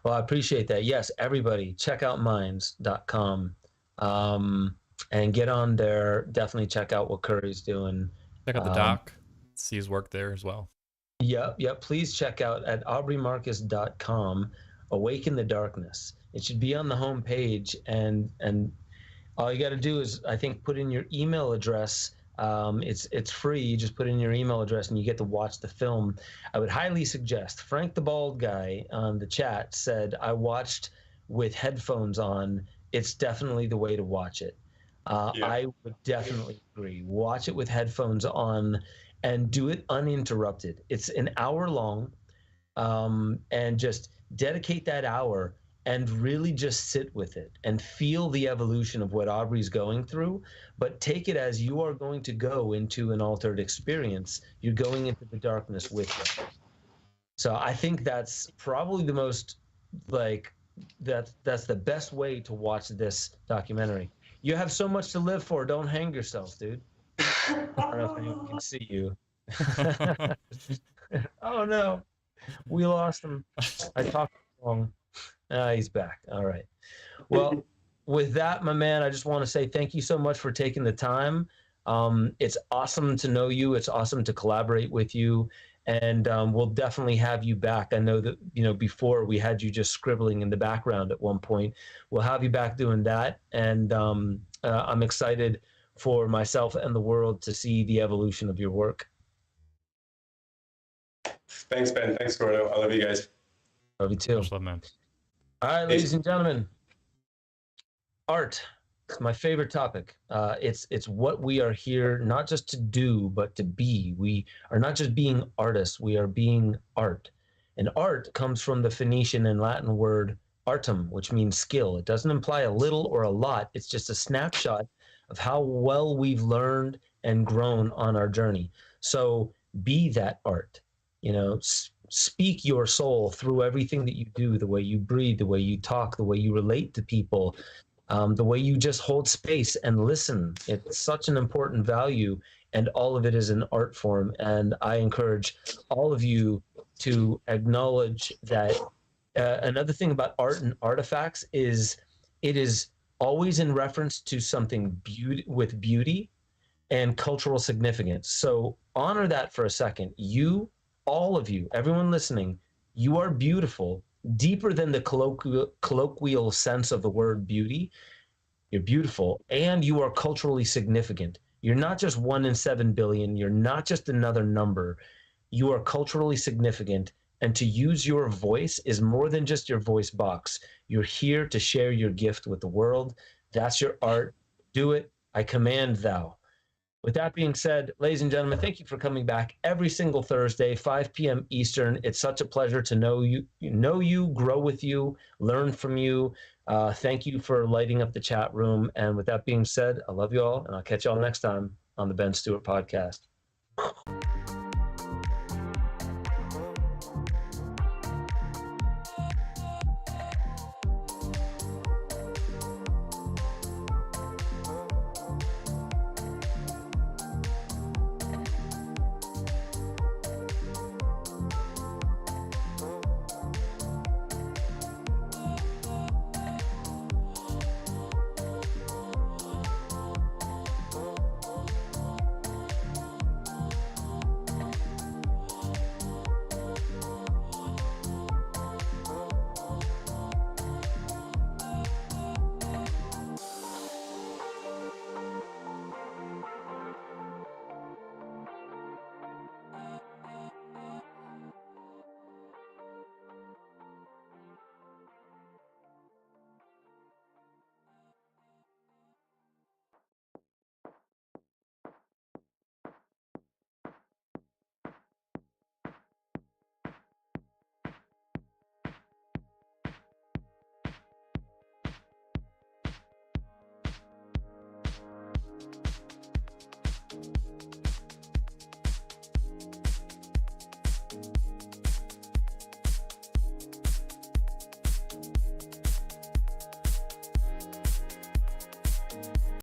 Speaker 1: Well, I appreciate that. Yes, everybody, check out minds.com and get on there. Definitely check out what Curry's doing.
Speaker 3: Check out the doc. See his work there as well.
Speaker 1: Yep. Please check out at aubreymarcus.com, Awaken the Darkness. It should be on the home page, and all you got to do is, I think, put in your email address. It's free. You just put in your email address and you get to watch the film. I would highly suggest. Frank the Bald Guy on the chat said, I watched with headphones on. It's definitely the way to watch it. I would definitely agree. Watch it with headphones on and do it uninterrupted. It's an hour long, and just dedicate that hour and really just sit with it and feel the evolution of what Aubrey's going through, but take it as you are going to go into an altered experience. You're going into the darkness with her. So I think that's probably the most, like, that's the best way to watch this documentary. You have so much to live for. Don't hang yourself, dude. I don't know if anyone can see you. Oh no, we lost him. I talked wrong. He's back. All right. Well, with that, my man, I just want to say thank you so much for taking the time. It's awesome to know you. It's awesome to collaborate with you. And we'll definitely have you back. I know that, before we had you just scribbling in the background at one point. We'll have you back doing that. And I'm excited for myself and the world to see the evolution of your work.
Speaker 2: Thanks, Ben. Thanks, Gordo. I love you guys.
Speaker 1: Love you too.
Speaker 3: Much love, man.
Speaker 1: All right, ladies and gentlemen, art. It's my favorite topic. It's what we are here not just to do, but to be. We are not just being artists, we are being art. And art comes from the Phoenician and Latin word artum, which means skill. It doesn't imply a little or a lot. It's just a snapshot of how well we've learned and grown on our journey. So be that art. Speak your soul through everything that you do, the way you breathe, the way you talk, the way you relate to people, the way you just hold space and listen. It's such an important value, and all of it is an art form. And I encourage all of you to acknowledge that. Another thing about art and artifacts is it is always in reference to something with beauty and cultural significance. So honor that for a second. All of you, everyone listening, you are beautiful, deeper than the colloquial sense of the word beauty. You're beautiful, and you are culturally significant. You're not just 1 in 7 billion. You're not just another number. You are culturally significant, and to use your voice is more than just your voice box. You're here to share your gift with the world. That's your art. Do it. I command thou. With that being said, ladies and gentlemen, thank you for coming back every single Thursday, 5 p.m. Eastern. It's such a pleasure to know you, grow with you, learn from you. Thank you for lighting up the chat room. And with that being said, I love you all, and I'll catch you all next time on the Ben Stewart Podcast.